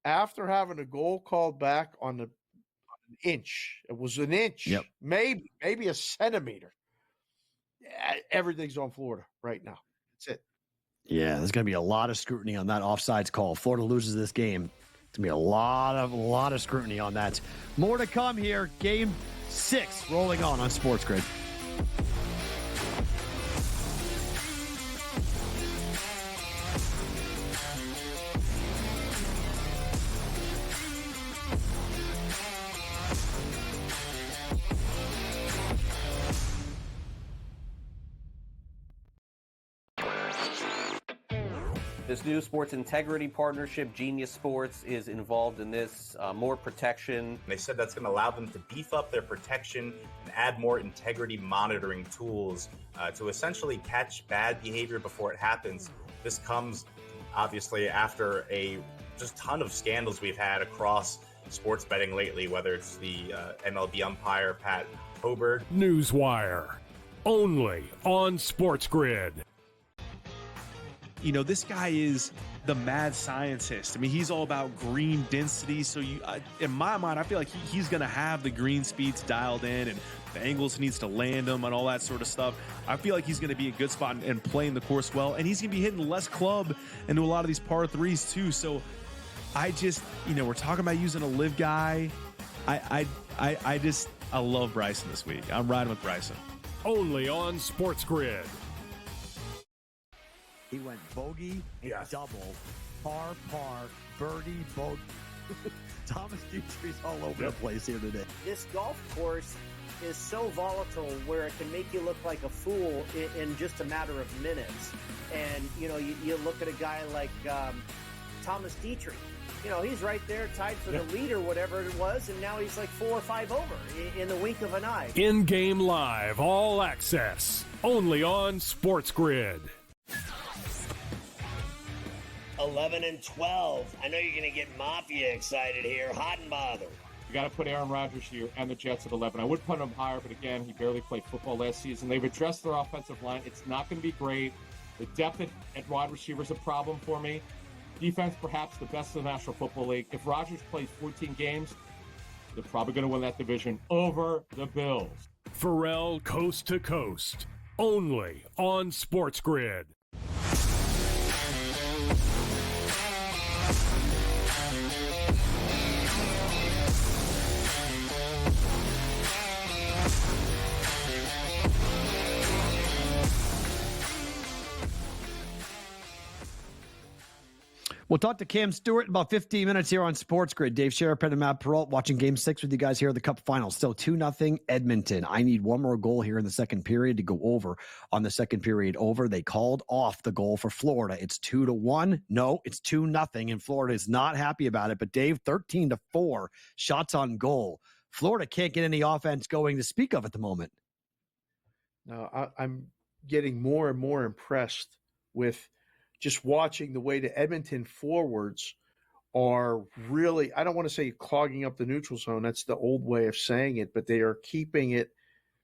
after having a goal called back on an inch, it was an inch, maybe a centimeter. Everything's on Florida right now. That's it. Yeah, there's going to be a lot of scrutiny on that offsides call. Florida loses this game. It's going to be a lot of scrutiny on that. More to come here. Game 6 rolling on SportsGrid. This new sports integrity partnership, Genius Sports, is involved in this. More protection. They said that's going to allow them to beef up their protection and add more integrity monitoring tools to essentially catch bad behavior before it happens. This comes, obviously, after a just ton of scandals we've had across sports betting lately, whether it's the MLB umpire, Pat Hoberg. Newswire, only on SportsGrid. You know, this guy is the mad scientist. I mean, he's all about green density. So in my mind, I feel like he's going to have the green speeds dialed in, and the angles he needs to land them and all that sort of stuff. I feel like he's going to be a good spot and playing the course well. And he's going to be hitting less club into a lot of these par threes too. So I just, we're talking about using a live guy. I love Bryson this week. I'm riding with Bryson. Only on SportsGrid. He went bogey, double, par, birdie, bogey. Thomas Dietrich's all over the place here today. This golf course is so volatile where it can make you look like a fool in just a matter of minutes. And, you look at a guy like Thomas Dietrich. He's right there tied for the lead or whatever it was, and now he's like 4 or 5 over in the wink of an eye. InGame Live, all access, only on SportsGrid. 11 and 12. I know you're going to get Mafia excited here. Hot and bothered. You got to put Aaron Rodgers here and the Jets at 11. I would put him higher, but again, he barely played football last season. They've addressed their offensive line. It's not going to be great. The depth at wide receiver is a problem for me. Defense, perhaps the best in the National Football League. If Rodgers plays 14 games, they're probably going to win that division over the Bills. Perrault coast to coast, only on SportsGrid. We'll talk to Cam Stewart in about 15 minutes here on SportsGrid. Dave Sharapan and Matt Perrault watching Game 6 with you guys here at the Cup Final. Still 2-0 Edmonton. I need one more goal here in the second period to go over on the second period over. They called off the goal for Florida. It's 2-1. No, it's 2-0, and Florida is not happy about it. But Dave, 13-4 shots on goal. Florida can't get any offense going to speak of at the moment. No, I'm getting more and more impressed with just watching the way the Edmonton forwards are really, I don't want to say clogging up the neutral zone. That's the old way of saying it, but they are keeping it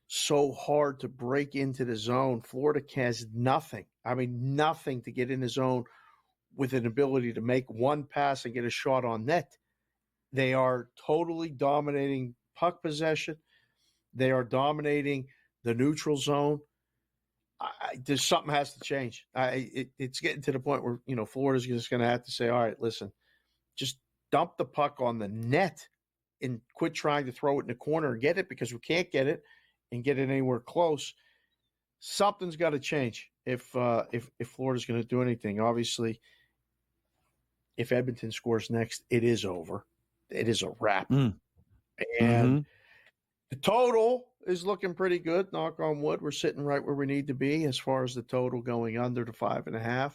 so hard to break into the zone. Florida has nothing. I mean, nothing to get in the zone with an ability to make one pass and get a shot on net. They are totally dominating puck possession. They are dominating the neutral zone. There's something has to change. It's getting to the point where, Florida's just going to have to say, all right, listen, just dump the puck on the net and quit trying to throw it in the corner and get it, because we can't get it and get it anywhere close. Something's got to change if Florida's going to do anything. Obviously, if Edmonton scores next, it is over. It is a wrap. And the total is looking pretty good. Knock on wood. We're sitting right where we need to be as far as the total going under to 5.5.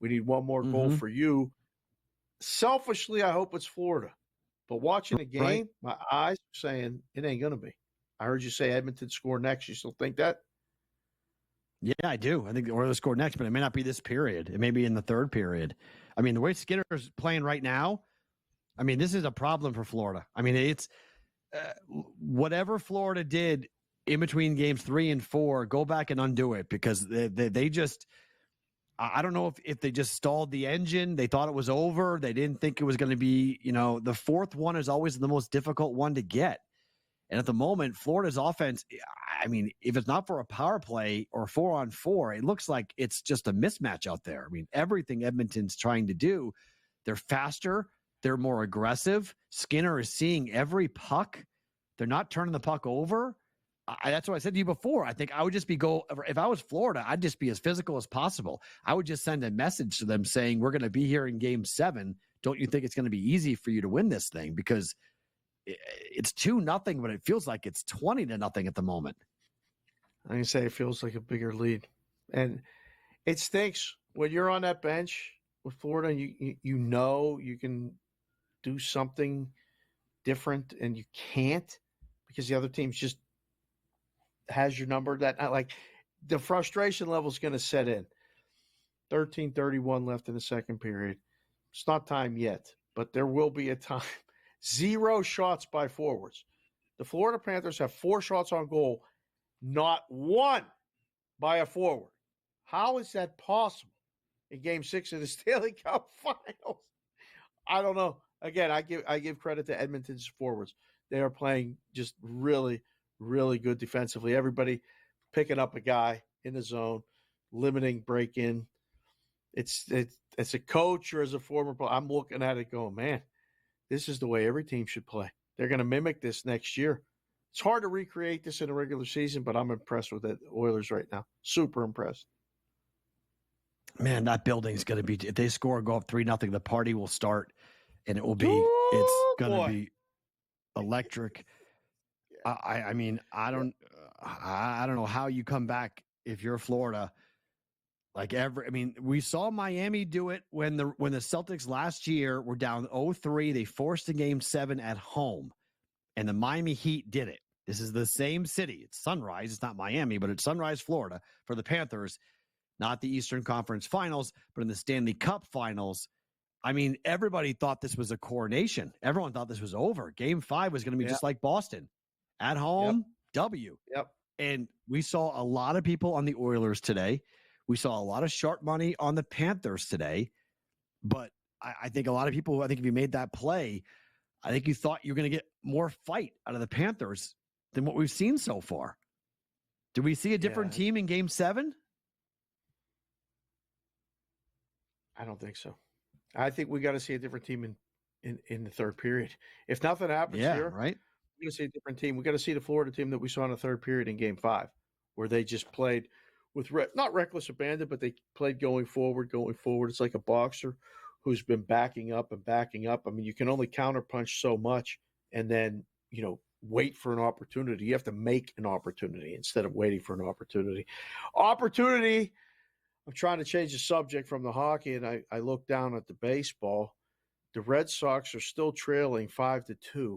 We need one more goal for you. Selfishly, I hope it's Florida. But watching the game, my eyes are saying it ain't going to be. I heard you say Edmonton score next. You still think that? Yeah, I do. I think the Oilers score next, but it may not be this period. It may be in the third period. I mean, the way Skinner's playing right now, I mean, this is a problem for Florida. I mean, it's whatever Florida did in between games 3 and 4, go back and undo it, because they just I don't know if they just stalled the engine. They thought it was over. They didn't think it was going to be, the fourth one is always the most difficult one to get. And at the moment, Florida's offense, I mean, if it's not for a power play or 4-on-4, it looks like it's just a mismatch out there. I mean, everything Edmonton's trying to do, they're faster, they're more aggressive. Skinner is seeing every puck. They're not turning the puck over. That's what I said to you before. I think I would just if I was Florida, I'd just be as physical as possible. I would just send a message to them saying, we're going to be here in game 7. Don't you think it's going to be easy for you to win this thing? Because it's 2-0, but it feels like it's 20-0 at the moment. I can say it feels like a bigger lead. And it stinks when you're on that bench with Florida, you know you can do something different and you can't because the other team's just has your number. That like the frustration level is going to set in. 13:31 left in the second period. It's not time yet, but there will be a time. 0 shots by forwards. The Florida Panthers have 4 shots on goal, not 1 by a forward. How is that possible in Game 6 of the Stanley Cup Finals? I don't know. Again, I give credit to Edmonton's forwards. They are playing just really, really good defensively. Everybody picking up a guy in the zone, limiting break-in. It's a coach or as a former player, I'm looking at it going, man, this is the way every team should play. They're going to mimic this next year. It's hard to recreate this in a regular season, but I'm impressed with the Oilers right now. Super impressed. Man, that building's going to be – if they score and go up 3-0, the party will start, and it will be – it's going to be electric. I mean, I don't know how you come back if you're Florida. We saw Miami do it when the Celtics last year were down 0-3. They forced a Game 7 at home, and the Miami Heat did it. This is the same city. It's Sunrise. It's not Miami, but it's Sunrise, Florida for the Panthers, not the Eastern Conference Finals, but in the Stanley Cup Finals. I mean, everybody thought this was a coronation. Everyone thought this was over. Game 5 was going to be just like Boston. At home, W. Yep. And we saw a lot of people on the Oilers today. We saw a lot of sharp money on the Panthers today, but I think a lot of people, if you made that play, I think you thought you were going to get more fight out of the Panthers than what we've seen so far. Did we see a different team in Game 7? I don't think so. I think we got to see a different team in the third period. If nothing happens here, right? We're going to see a different team. We got to see the Florida team that we saw in the third period in Game 5, where they just played with not reckless abandon, but they played going forward. It's like a boxer who's been backing up. I mean, you can only counterpunch so much and then, wait for an opportunity. You have to make an opportunity instead of waiting for an opportunity. I'm trying to change the subject from the hockey, and I look down at the baseball. The Red Sox are still trailing 5-2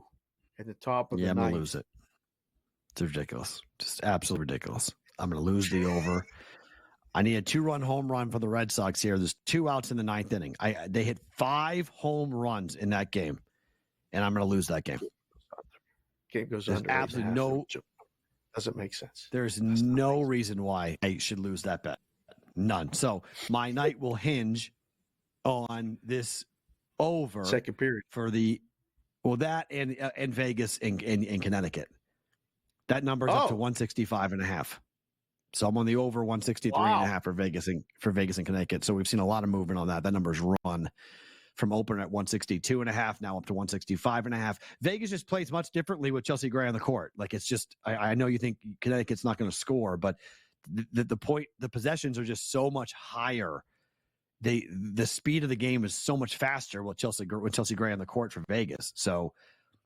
at the top of the ninth. I'm going to lose it. It's ridiculous. Just absolutely ridiculous. I'm going to lose the over. I need a 2-run home run for the Red Sox here. There's 2 outs in the 9th inning. They hit 5 home runs in that game, and I'm going to lose that game. Game goes There's under. absolutely doesn't make sense. There's no reason why I should lose that bet. None. So my night will hinge on this over second period for that and Vegas and Connecticut. That number's up to 165.5. So I'm on the over 163.5 for Vegas and Connecticut. So we've seen a lot of movement on that. That number's run from opener at 162.5, now up to 165.5. Vegas just plays much differently with Chelsea Gray on the court. Like it's just, I know you think Connecticut's not going to score, but the possessions are just so much higher. The speed of the game is so much faster with Chelsea Gray on the court for Vegas. So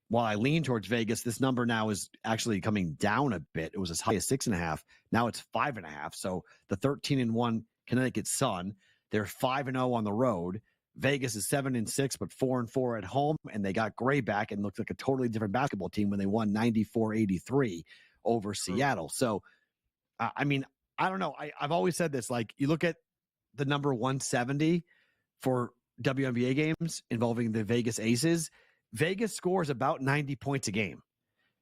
while I lean towards Vegas, this number now is actually coming down a bit. It was as high as 6.5. Now it's 5.5. So the 13-1 Connecticut Sun, they're 5-0 on the road. Vegas is 7-6, but 4-4 at home, and they got Gray back and looked like a totally different basketball team when they won 94-83 over Seattle. So, I mean, I don't know. I've always said this. Like, you look at the number 170 for WNBA games involving the Vegas Aces. Vegas scores about 90 points a game.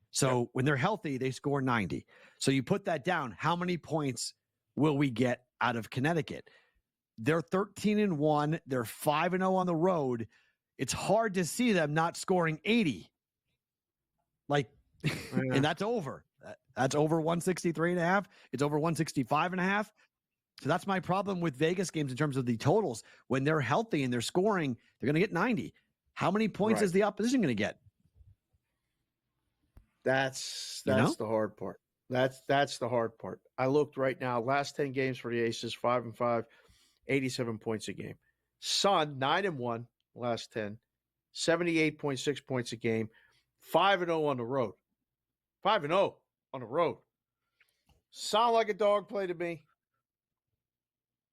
So when they're healthy, they score 90. So you put that down. How many points will we get out of Connecticut? They're 13-1. They're 5-0 on the road. It's hard to see them not scoring 80. And that's over. That's over 163.5. It's over 165.5. So that's my problem with Vegas games in terms of the totals. When they're healthy and they're scoring, they're going to get 90. How many points is the opposition going to get? That's the hard part. That's the hard part. I looked right now. Last 10 games for the Aces, 5-5, 87 points a game. Sun 9-1 last 10, 78.6 points a game, 5-0 on the road. 5-0 on the road. Sound like a dog play to me.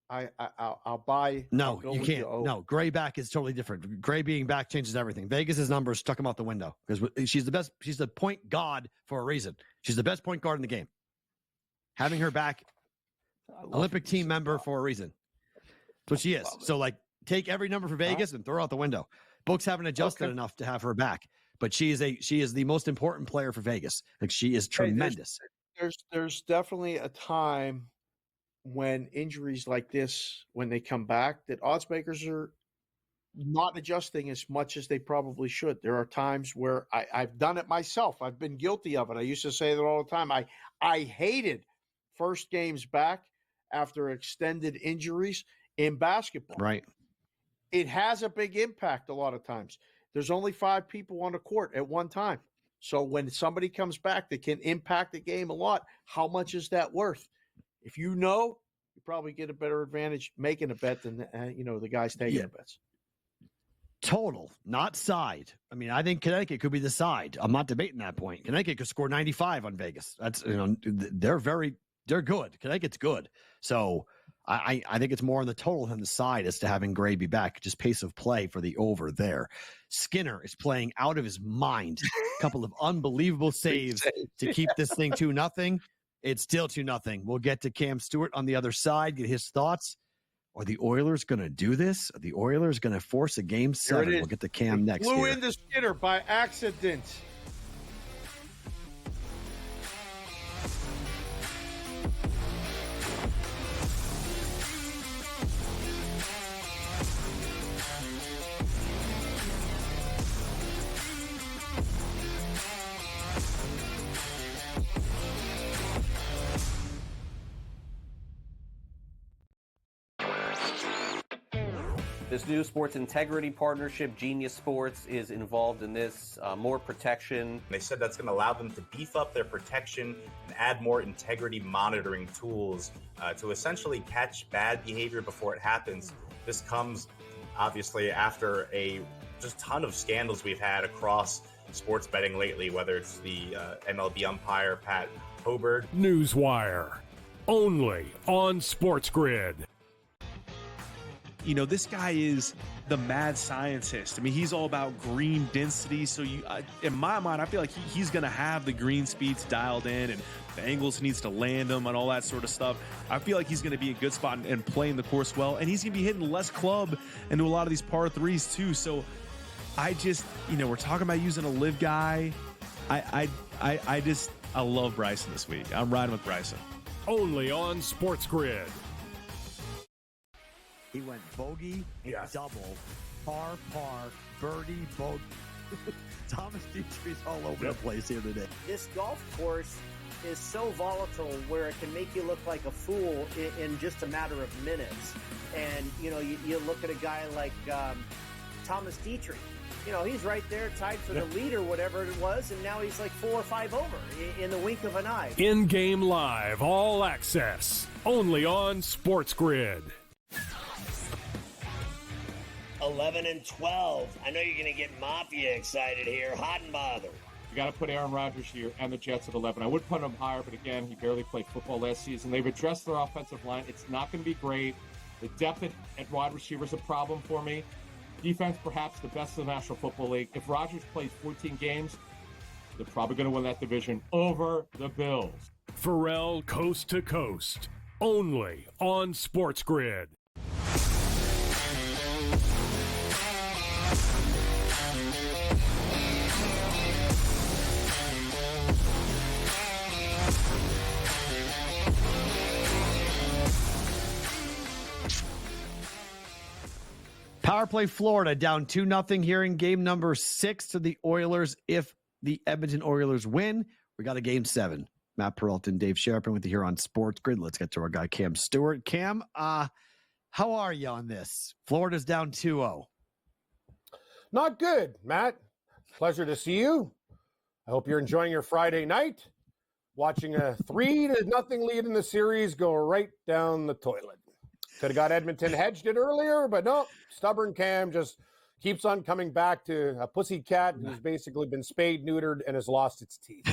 I'll buy. No, you can't. No, Gray back is totally different. Gray being back changes everything. Vegas's numbers stuck him out the window because she's the best. She's the point guard for a reason. She's the best point guard in the game. Having her back, Olympic team member for a reason. That's what she is. So, take every number for Vegas and throw out the window. Books haven't adjusted enough to have her back, but she is the most important player for Vegas. She is tremendous. There's definitely a time when injuries like this, when they come back, that odds makers are not adjusting as much as they probably should. There are times where I've done it myself. I've been guilty of it. I used to say that all the time. I hated first games back after extended injuries in basketball. Right. It has a big impact a lot of times. There's only 5 people on the court at one time. So when somebody comes back that can impact the game a lot, how much is that worth? If you know, you probably get a better advantage making a bet than the guys taking the bets. Total, not side. I mean, I think Connecticut could be the side. I'm not debating that point. Connecticut could score 95 on Vegas. That's they're good. Connecticut's good. So I think it's more on the total than the side as to having Gray be back. Just pace of play for the over there. Skinner is playing out of his mind. A couple of unbelievable saves to keep this thing 2-0. It's still 2-0. We'll get to Cam Stewart on the other side, get his thoughts. Are the Oilers going to do this? Are the Oilers going to force a game 7? We'll get to Cam next. Flew into Skinner by accident. This new sports integrity partnership, Genius Sports, is involved in this. More protection. They said that's going to allow them to beef up their protection and add more integrity monitoring tools to essentially catch bad behavior before it happens. This comes, obviously, after a just ton of scandals we've had across sports betting lately, whether it's the MLB umpire, Pat Hoberg. Newswire, only on SportsGrid. This guy is the mad scientist. I mean, he's all about green density. So in my mind, I feel like he's going to have the green speeds dialed in and the angles he needs to land them and all that sort of stuff. I feel like he's going to be a good spot and playing the course well. And he's going to be hitting less club into a lot of these par threes too. So I just, we're talking about using a live guy. I love Bryson this week. I'm riding with Bryson. Only on SportsGrid. He went bogey, double, par, birdie, bogey. Thomas Dietrich's all over the place here today. This golf course is so volatile where it can make you look like a fool in just a matter of minutes. And, you look at a guy like Thomas Dietrich. He's right there tied for the lead or whatever it was, and now he's like 4 or 5 over in the wink of an eye. InGame Live, all access, only on SportsGrid. 11-12. I know you're going to get Mafia excited here. Hot and bothered. You got to put Aaron Rodgers here and the Jets at 11. I would put him higher, but again, he barely played football last season. They've addressed their offensive line. It's not going to be great. The depth at wide receiver is a problem for me. Defense, perhaps the best in the National Football League. If Rodgers plays 14 games, they're probably going to win that division over the Bills. Perrault coast to coast, only on SportsGrid. Power play Florida down 2-0 here in game number 6 to the Oilers. If the Edmonton Oilers win, we got a game 7. Matt Perrault and Dave Sharapan with you here on Sports Grid. Let's get to our guy, Cam Stewart. Cam, how are you on this? Florida's down 2-0. Not good, Matt. Pleasure to see you. I hope you're enjoying your Friday night, watching a 3-0 lead in the series go right down the toilet. Could have got Edmonton hedged it earlier, but no, stubborn Cam just keeps on coming back to a pussy cat who's basically been spayed, neutered, and has lost its teeth.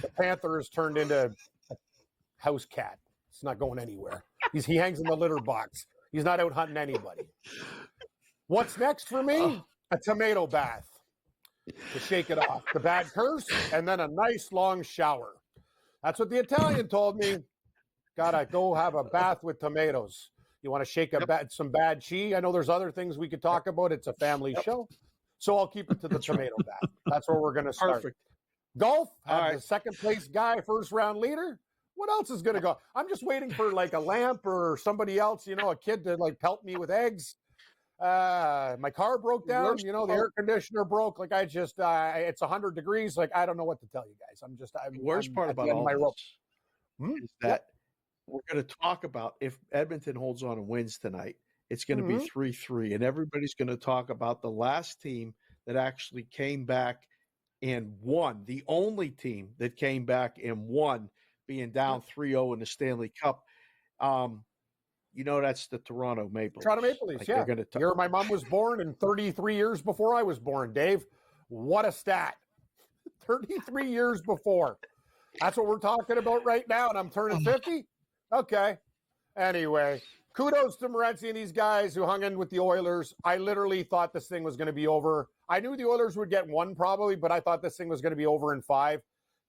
The Panther has turned into a house cat. It's not going anywhere. He hangs in the litter box. He's not out hunting anybody. What's next for me? A tomato bath to shake it off. The bad curse, and then a nice long shower. That's what the Italian told me. Gotta go have a bath with tomatoes. You want to shake some bad chi? I know there's other things we could talk about. It's a family show. So I'll keep it to the tomato bath. That's where we're going to start. Perfect. Golf, the second place guy, first round leader. What else is going to go? I'm just waiting for like a lamp or somebody else, a kid to like pelt me with eggs. My car broke down, the air conditioner broke. Like it's 100 degrees. Like, I don't know what to tell you guys. The worst part about all this is that we're going to talk about if Edmonton holds on and wins tonight, it's going to be 3-3. And everybody's going to talk about the last team that actually came back and won. The only team that came back and won, being down 3-0 in the Stanley Cup. That's the Toronto Maple Leafs. Toronto Maple Leafs, yeah. The year my mom was born and 33 years before I was born, Dave. What a stat. 33 years before. That's what we're talking about right now, and I'm turning 50? Okay. Anyway, kudos to Morency and these guys who hung in with the Oilers. I literally thought this thing was going to be over. I knew the Oilers would get 1 probably, but I thought this thing was going to be over in 5.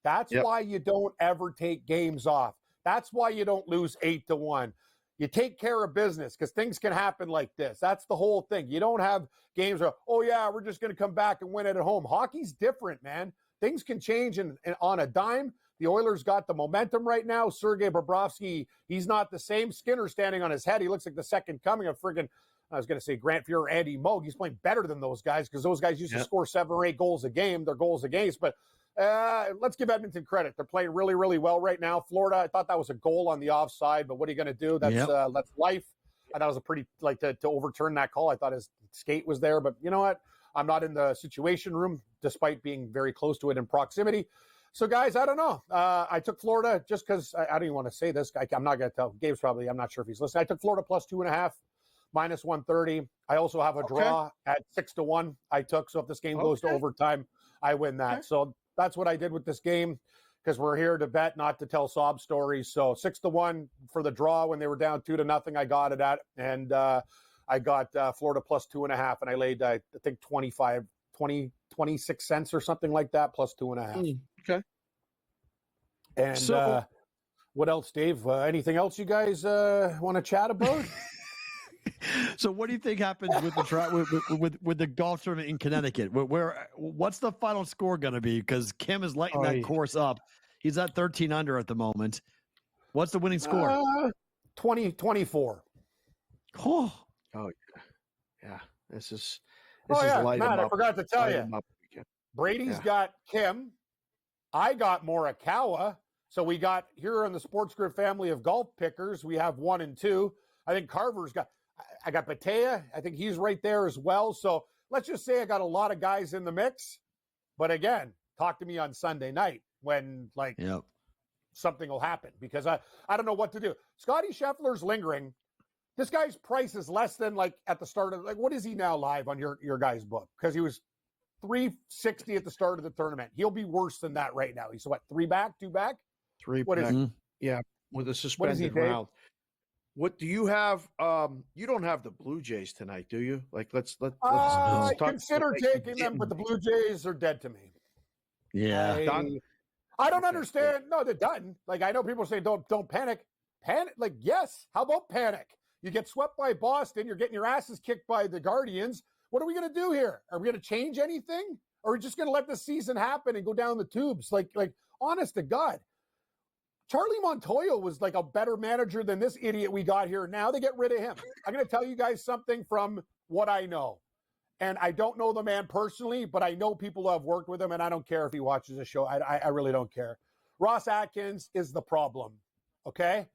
That's why you don't ever take games off. That's why you don't lose 8-1. You take care of business because things can happen like this. That's the whole thing. You don't have games where, we're just going to come back and win it at home. Hockey's different, man. Things can change on a dime. The Oilers got the momentum right now. Sergei Bobrovsky, he's not the same. Skinner standing on his head. He looks like the second coming of I was going to say Grant Fuhrer, Andy Moog. He's playing better than those guys because those guys used to score 7 or 8 goals a game. They're goals against. But let's give Edmonton credit. They're playing really, really well right now. Florida, I thought that was a goal on the offside, but what are you going to do? That's life. I thought it was a pretty, to overturn that call. I thought his skate was there, but you know what? I'm not in the situation room, despite being very close to it in proximity. So, guys, I don't know. I took Florida just because I don't even want to say this. I'm not going to tell. Gabe's probably, I'm not sure if he's listening. I took Florida plus 2.5, minus 130. I also have a draw at 6-1 I took. So if this game goes to overtime, I win that. Okay. So that's what I did with this game because we're here to bet, not to tell sob stories. So 6-1 for the draw when they were down 2-0. I got it at, and I got Florida plus 2.5, and I laid, I think 26 cents or something like that, plus 2.5. Okay. And what else, Dave? Anything else you guys want to chat about? So, what do you think happens with the with the golf tournament in Connecticut? What's the final score going to be? Because Kim is lighting that course up. He's at 13 under at the moment. What's the winning score? 24. Oh, yeah. This is Matt, I forgot to tell you. Brady's got Kim. I got Morikawa. So we got here on the SportsGrid family of golf pickers, we have 1 and 2. I think Carver's I got Batea. I think he's right there as well. So let's just say I got a lot of guys in the mix. But again, talk to me on Sunday night when something will happen because I don't know what to do. Scotty Scheffler's lingering. This guy's price is less than at the start of what is he now live on your guys' book? Because he was 360 at the start of the tournament. He'll be worse than that right now. He's what, 2 back? 3 What back. is he? Yeah, with a suspended round. What do you have? You don't have the Blue Jays tonight, do you? Let's I consider taking them, but the Blue Jays are dead to me. Yeah. I don't understand. No, they're done. I know people say don't panic. Panic? Yes. How about panic? You get swept by Boston. You're getting your asses kicked by the Guardians. What are we going to do here? Are we going to change anything? Or are we just going to let the season happen and go down the tubes? Honest to God. Charlie Montoyo was a better manager than this idiot we got here. Now they get rid of him. I'm going to tell you guys something from what I know. And I don't know the man personally, but I know people who have worked with him, and I don't care if he watches the show. I really don't care. Ross Atkins is the problem, okay?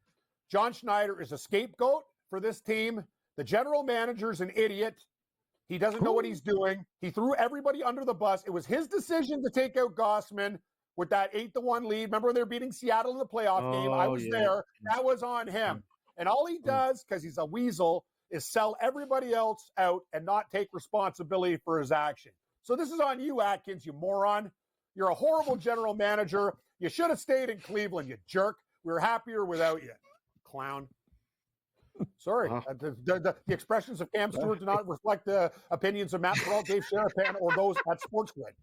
John Schneider is a scapegoat for this team. The general manager's an idiot. He doesn't know what he's doing. He threw everybody under the bus. It was his decision to take out Gossman with that 8-1 lead. Remember when they were beating Seattle in the playoff game? I was there. That was on him. And all he does, because he's a weasel, is sell everybody else out and not take responsibility for his action. So this is on you, Atkins, you moron. You're a horrible general manager. You should have stayed in Cleveland, you jerk. We were happier without you, clown. Sorry. The expressions of Cam Stewart do not reflect the opinions of Matt Perrault, Dave Sharapan, or those at SportsGrid.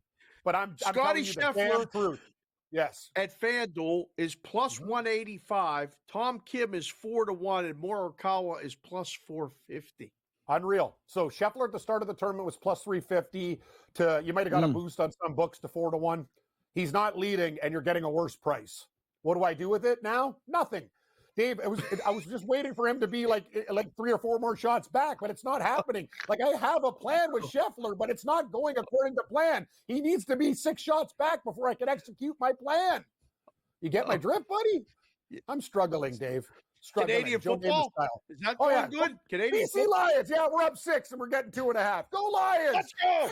But I'm telling you the damn truth. Yes. At FanDuel is plus 185. Tom Kim is 4-1, and Morikawa is plus 450. Unreal. So Scheffler at the start of the tournament was plus 350 to, you might have got a boost on some books to 4-1. He's not leading, and you're getting a worse price. What do I do with it now? Nothing. Dave, I was just waiting for him to be like 3 or 4 more shots back, but it's not happening. Like, I have a plan with Scheffler, but it's not going according to plan. He needs to be 6 shots back before I can execute my plan. You get my drift, buddy? I'm struggling, Dave. Struggling. Canadian football? Is that going good? Canadian BC Lions. Yeah, we're up 6 and we're getting 2.5. Go Lions! Let's go!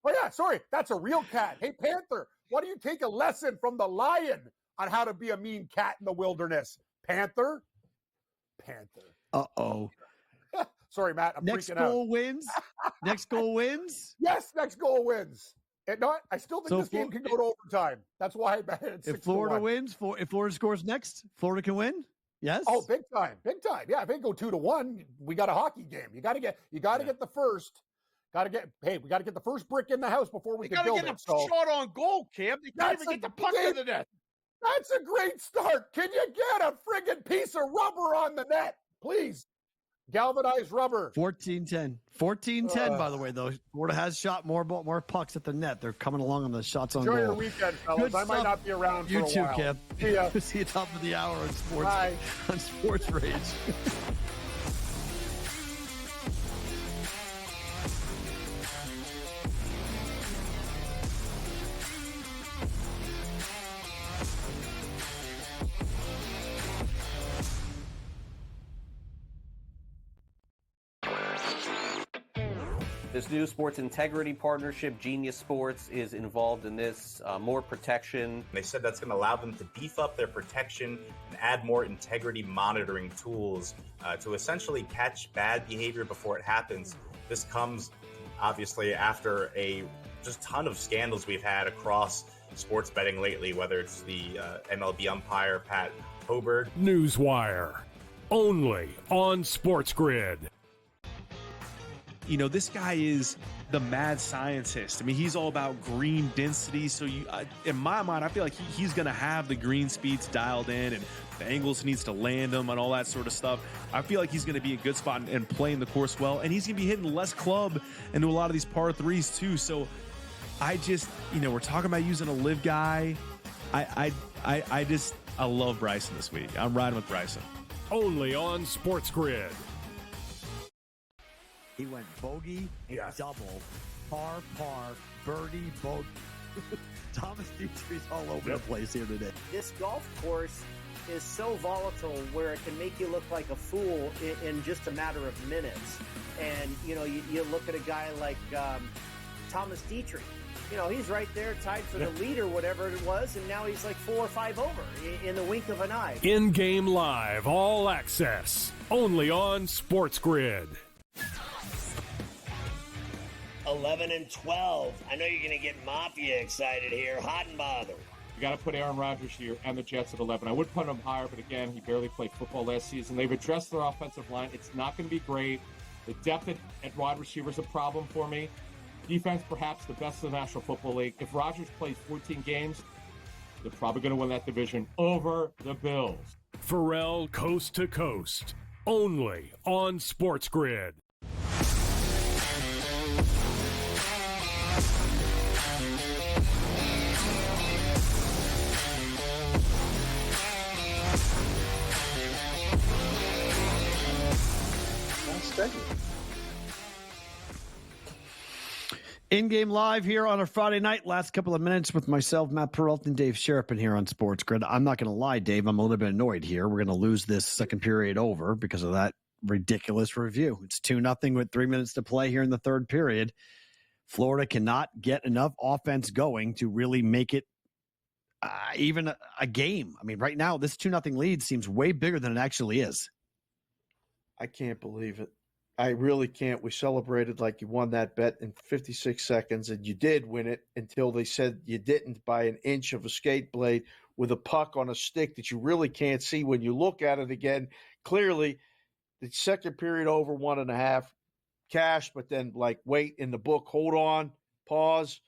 Oh, yeah, sorry. That's a real cat. Hey, Panther, why don't you take a lesson from the lion on how to be a mean cat in the wilderness? Panther. Uh-oh. Sorry, Matt. I'm next freaking goal out. wins? Next goal wins? Yes, next goal wins. I still think this game can go to overtime. That's why I bet it. If Florida wins, if Florida scores next, Florida can win? Yes? Oh, big time. Big time. Yeah, if they go 2-1, we got a hockey game. You got to get the first. We got to get the first brick in the house before we can build it. You got to get a shot on goal, Cam. They can't even get the puck in the net. That's a great start. Can you get a friggin' piece of rubber on the net, please? Galvanized rubber. 14-10. 14-10, by the way, though. Florida has shot more pucks at the net. They're coming along on the shots on goal. Enjoy your weekend, fellas. I might not be around for a while. You too, Cam. See ya. See you top of the hour on Sports. Bye. On Sports Rage. This new sports integrity partnership, Genius Sports, is involved in this. More protection. They said that's going to allow them to beef up their protection and add more integrity monitoring tools to essentially catch bad behavior before it happens. This comes obviously after a just ton of scandals we've had across sports betting lately, whether it's the MLB umpire, Pat Hoberg. Newswire, only on SportsGrid. You know, this guy is the mad scientist. I mean, he's all about green density. So in my mind, I feel like he's going to have the green speeds dialed in, and the angles needs to land them and all that sort of stuff. I feel like he's going to be a good spot and playing the course well. And he's going to be hitting less club into a lot of these par threes too. So I just, we're talking about using a live guy. I love Bryson this week. I'm riding with Bryson. Only on SportsGrid. He went bogey, double, par, birdie, bogey. Thomas Dietrich's all over the place here today. This golf course is so volatile where it can make you look like a fool in just a matter of minutes. And, you look at a guy like Thomas Dietrich. He's right there tied for the lead or whatever it was, and now he's like 4 or 5 over in the wink of an eye. InGame Live, all access, only on SportsGrid. 11-12. I know you're going to get Mafia excited here. Hot and bothered. You got to put Aaron Rodgers here and the Jets at 11. I would put him higher, but again, he barely played football last season. They've addressed their offensive line. It's not going to be great. The depth at wide receiver is a problem for me. Defense, perhaps the best in the National Football League. If Rodgers plays 14 games, they're probably going to win that division over the Bills. Perrault Coast to Coast, only on SportsGrid. In-game live here on a Friday night. Last couple of minutes with myself, Matt Perrault, and Dave Sharapan here on SportsGrid. I'm not going to lie, Dave. I'm a little bit annoyed here. We're going to lose this second period over because of that ridiculous review. It's 2-0 with 3 minutes to play here in the third period. Florida cannot get enough offense going to really make it even a game. I mean, right now, this 2-0 lead seems way bigger than it actually is. I can't believe it. I really can't. We celebrated like you won that bet in 56 seconds, and you did win it until they said you didn't by an inch of a skate blade with a puck on a stick that you really can't see when you look at it again. Clearly, the second period over 1.5, cash, but then like wait in the book, hold on, pause.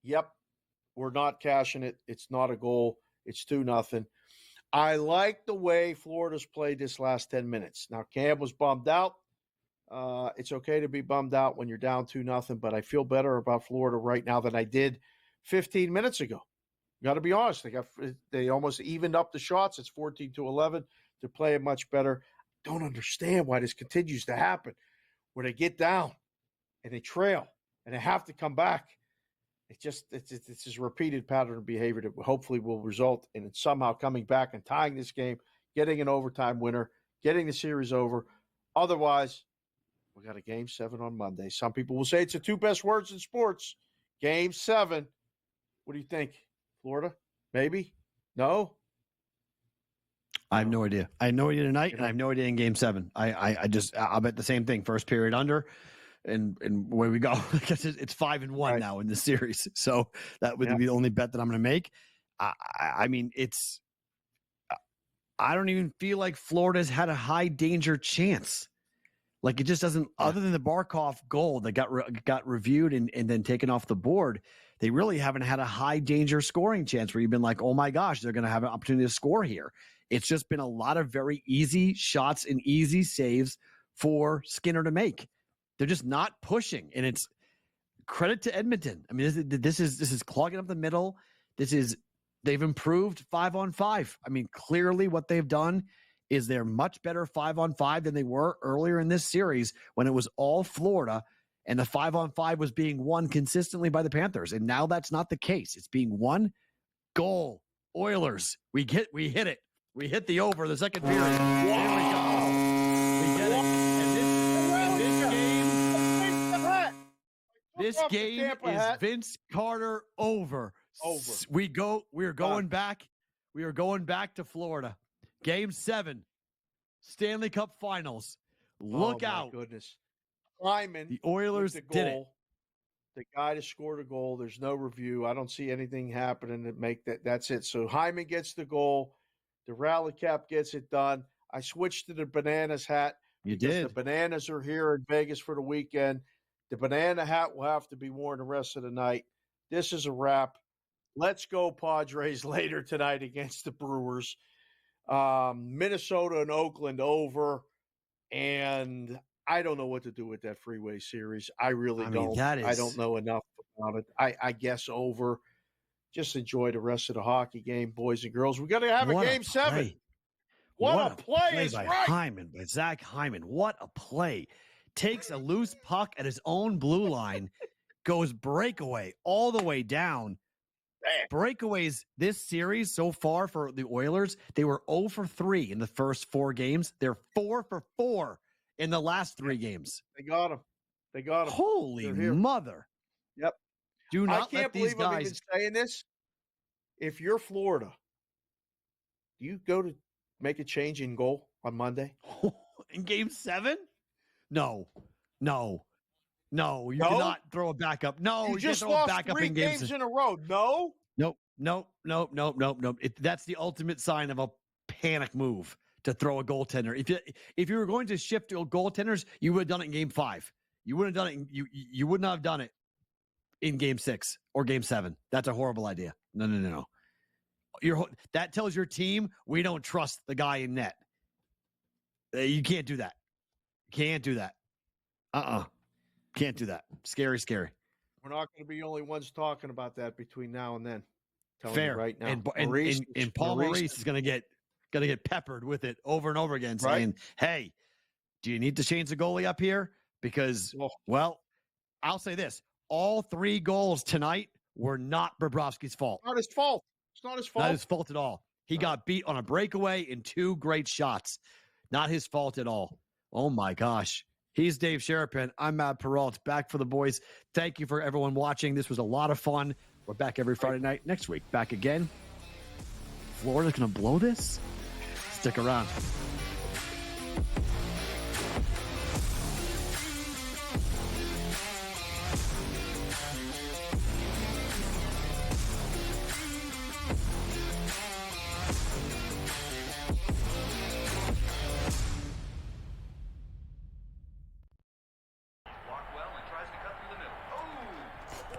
Yep, we're not cashing it. It's not a goal. It's 2-0. I like the way Florida's played this last 10 minutes. Now, Cam was bummed out. It's okay to be bummed out when you're down 2-0, but I feel better about Florida right now than I did 15 minutes ago. Got to be honest. They almost evened up the shots. It's 14-11. They're playing much better. Don't understand why this continues to happen, where they get down and they trail and they have to come back. It's this repeated pattern of behavior that hopefully will result in it somehow coming back and tying this game, getting an overtime winner, getting the series over. Otherwise, we got a Game 7 on Monday. Some people will say it's the two best words in sports. Game 7. What do you think? Florida? Maybe? No? I have no idea. I have no idea tonight, and I have no idea in Game 7. I'll bet the same thing. First period under, and where we go. Because it's 5-1 now in the series. So that would be the only bet that I'm going to make. I mean, I don't even feel like Florida's had a high danger chance. Like, it just doesn't, other than the Barkov goal that got reviewed and then taken off the board, they really haven't had a high danger scoring chance where you've been like, oh my gosh, they're going to have an opportunity to score here. It's just been a lot of very easy shots and easy saves for Skinner to make. They're just not pushing, and it's credit to Edmonton. I mean, this is clogging up the middle. They've improved 5-on-5. I mean, clearly what they've done is they're much better 5-on-5 than they were earlier in this series when it was all Florida and the 5-on-5 was being won consistently by the Panthers. And now that's not the case. It's being won. Goal. Oilers. We hit it. We hit the over the second period. Wow. There we go. We get it. And this game is Vince Carter over. We are going back. We are going back to Florida. Game 7, Stanley Cup Finals. Look out. Goodness. Hyman. The Oilers did it. The guy that scored a goal. There's no review. I don't see anything happening to make that. That's it. So Hyman gets the goal. The rally cap gets it done. I switched to the Bananas hat. You did. The Bananas are here in Vegas for the weekend. The banana hat will have to be worn the rest of the night. This is a wrap. Let's go Padres later tonight against the Brewers. Minnesota and Oakland over, and I don't know what to do with that freeway series. I really don't. I don't know enough about it. I guess over. Just enjoy the rest of the hockey game, boys and girls. We got to have a Game 7. What a play is by right. Hyman, by Zach Hyman. What a play. Takes a loose puck at his own blue line, goes breakaway all the way down. Breakaways this series so far for the Oilers, they were 0 for 3 in the first 4 games. They're 4 for 4 in the last 3 games. They got him. Holy mother. Yep. Do not I can't let these believe I'm guys. even saying this. If you're Florida, do you go to make a change in goal on Monday? In Game 7? No. You cannot throw a backup. No, you just can't throw lost a backup 3 in Game games 7. in a row. No. That's the ultimate sign of a panic move to throw a goaltender. If you were going to shift to goaltenders, you would have done it in Game 5. You wouldn't have done it. You would not have done it in Game 6 or Game 7. That's a horrible idea. No. That tells your team we don't trust the guy in net. You can't do that. Can't do that. Can't do that. Scary. We're not going to be the only ones talking about that between now and then. Fair. Right now. And Paul Maurice is going to get peppered with it over and over again, saying, "Hey, do you need to change the goalie up here? Because, well, I'll say this: all 3 goals tonight were not Bobrovsky's fault. Not his fault. It's not his fault. Not his fault at all. He got beat on a breakaway in 2 great shots. Not his fault at all. Oh, my gosh. He's Dave Sharapan. I'm Matt Perrault. Back for the boys. Thank you for everyone watching. This was a lot of fun. We're back every Friday night next week. Back again. Florida's going to blow this? Stick around.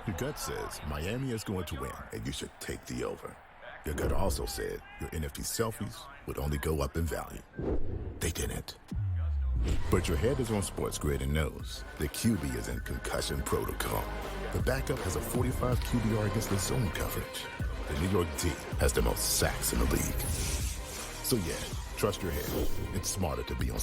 Your gut says Miami is going to win, and you should take the over. Your gut also said your NFT selfies would only go up in value. They didn't. But your head is on SportsGrid and knows the QB is in concussion protocol. The backup has a 45 QBR against the zone coverage. The New York D has the most sacks in the league. So yeah, trust your head. It's smarter to be on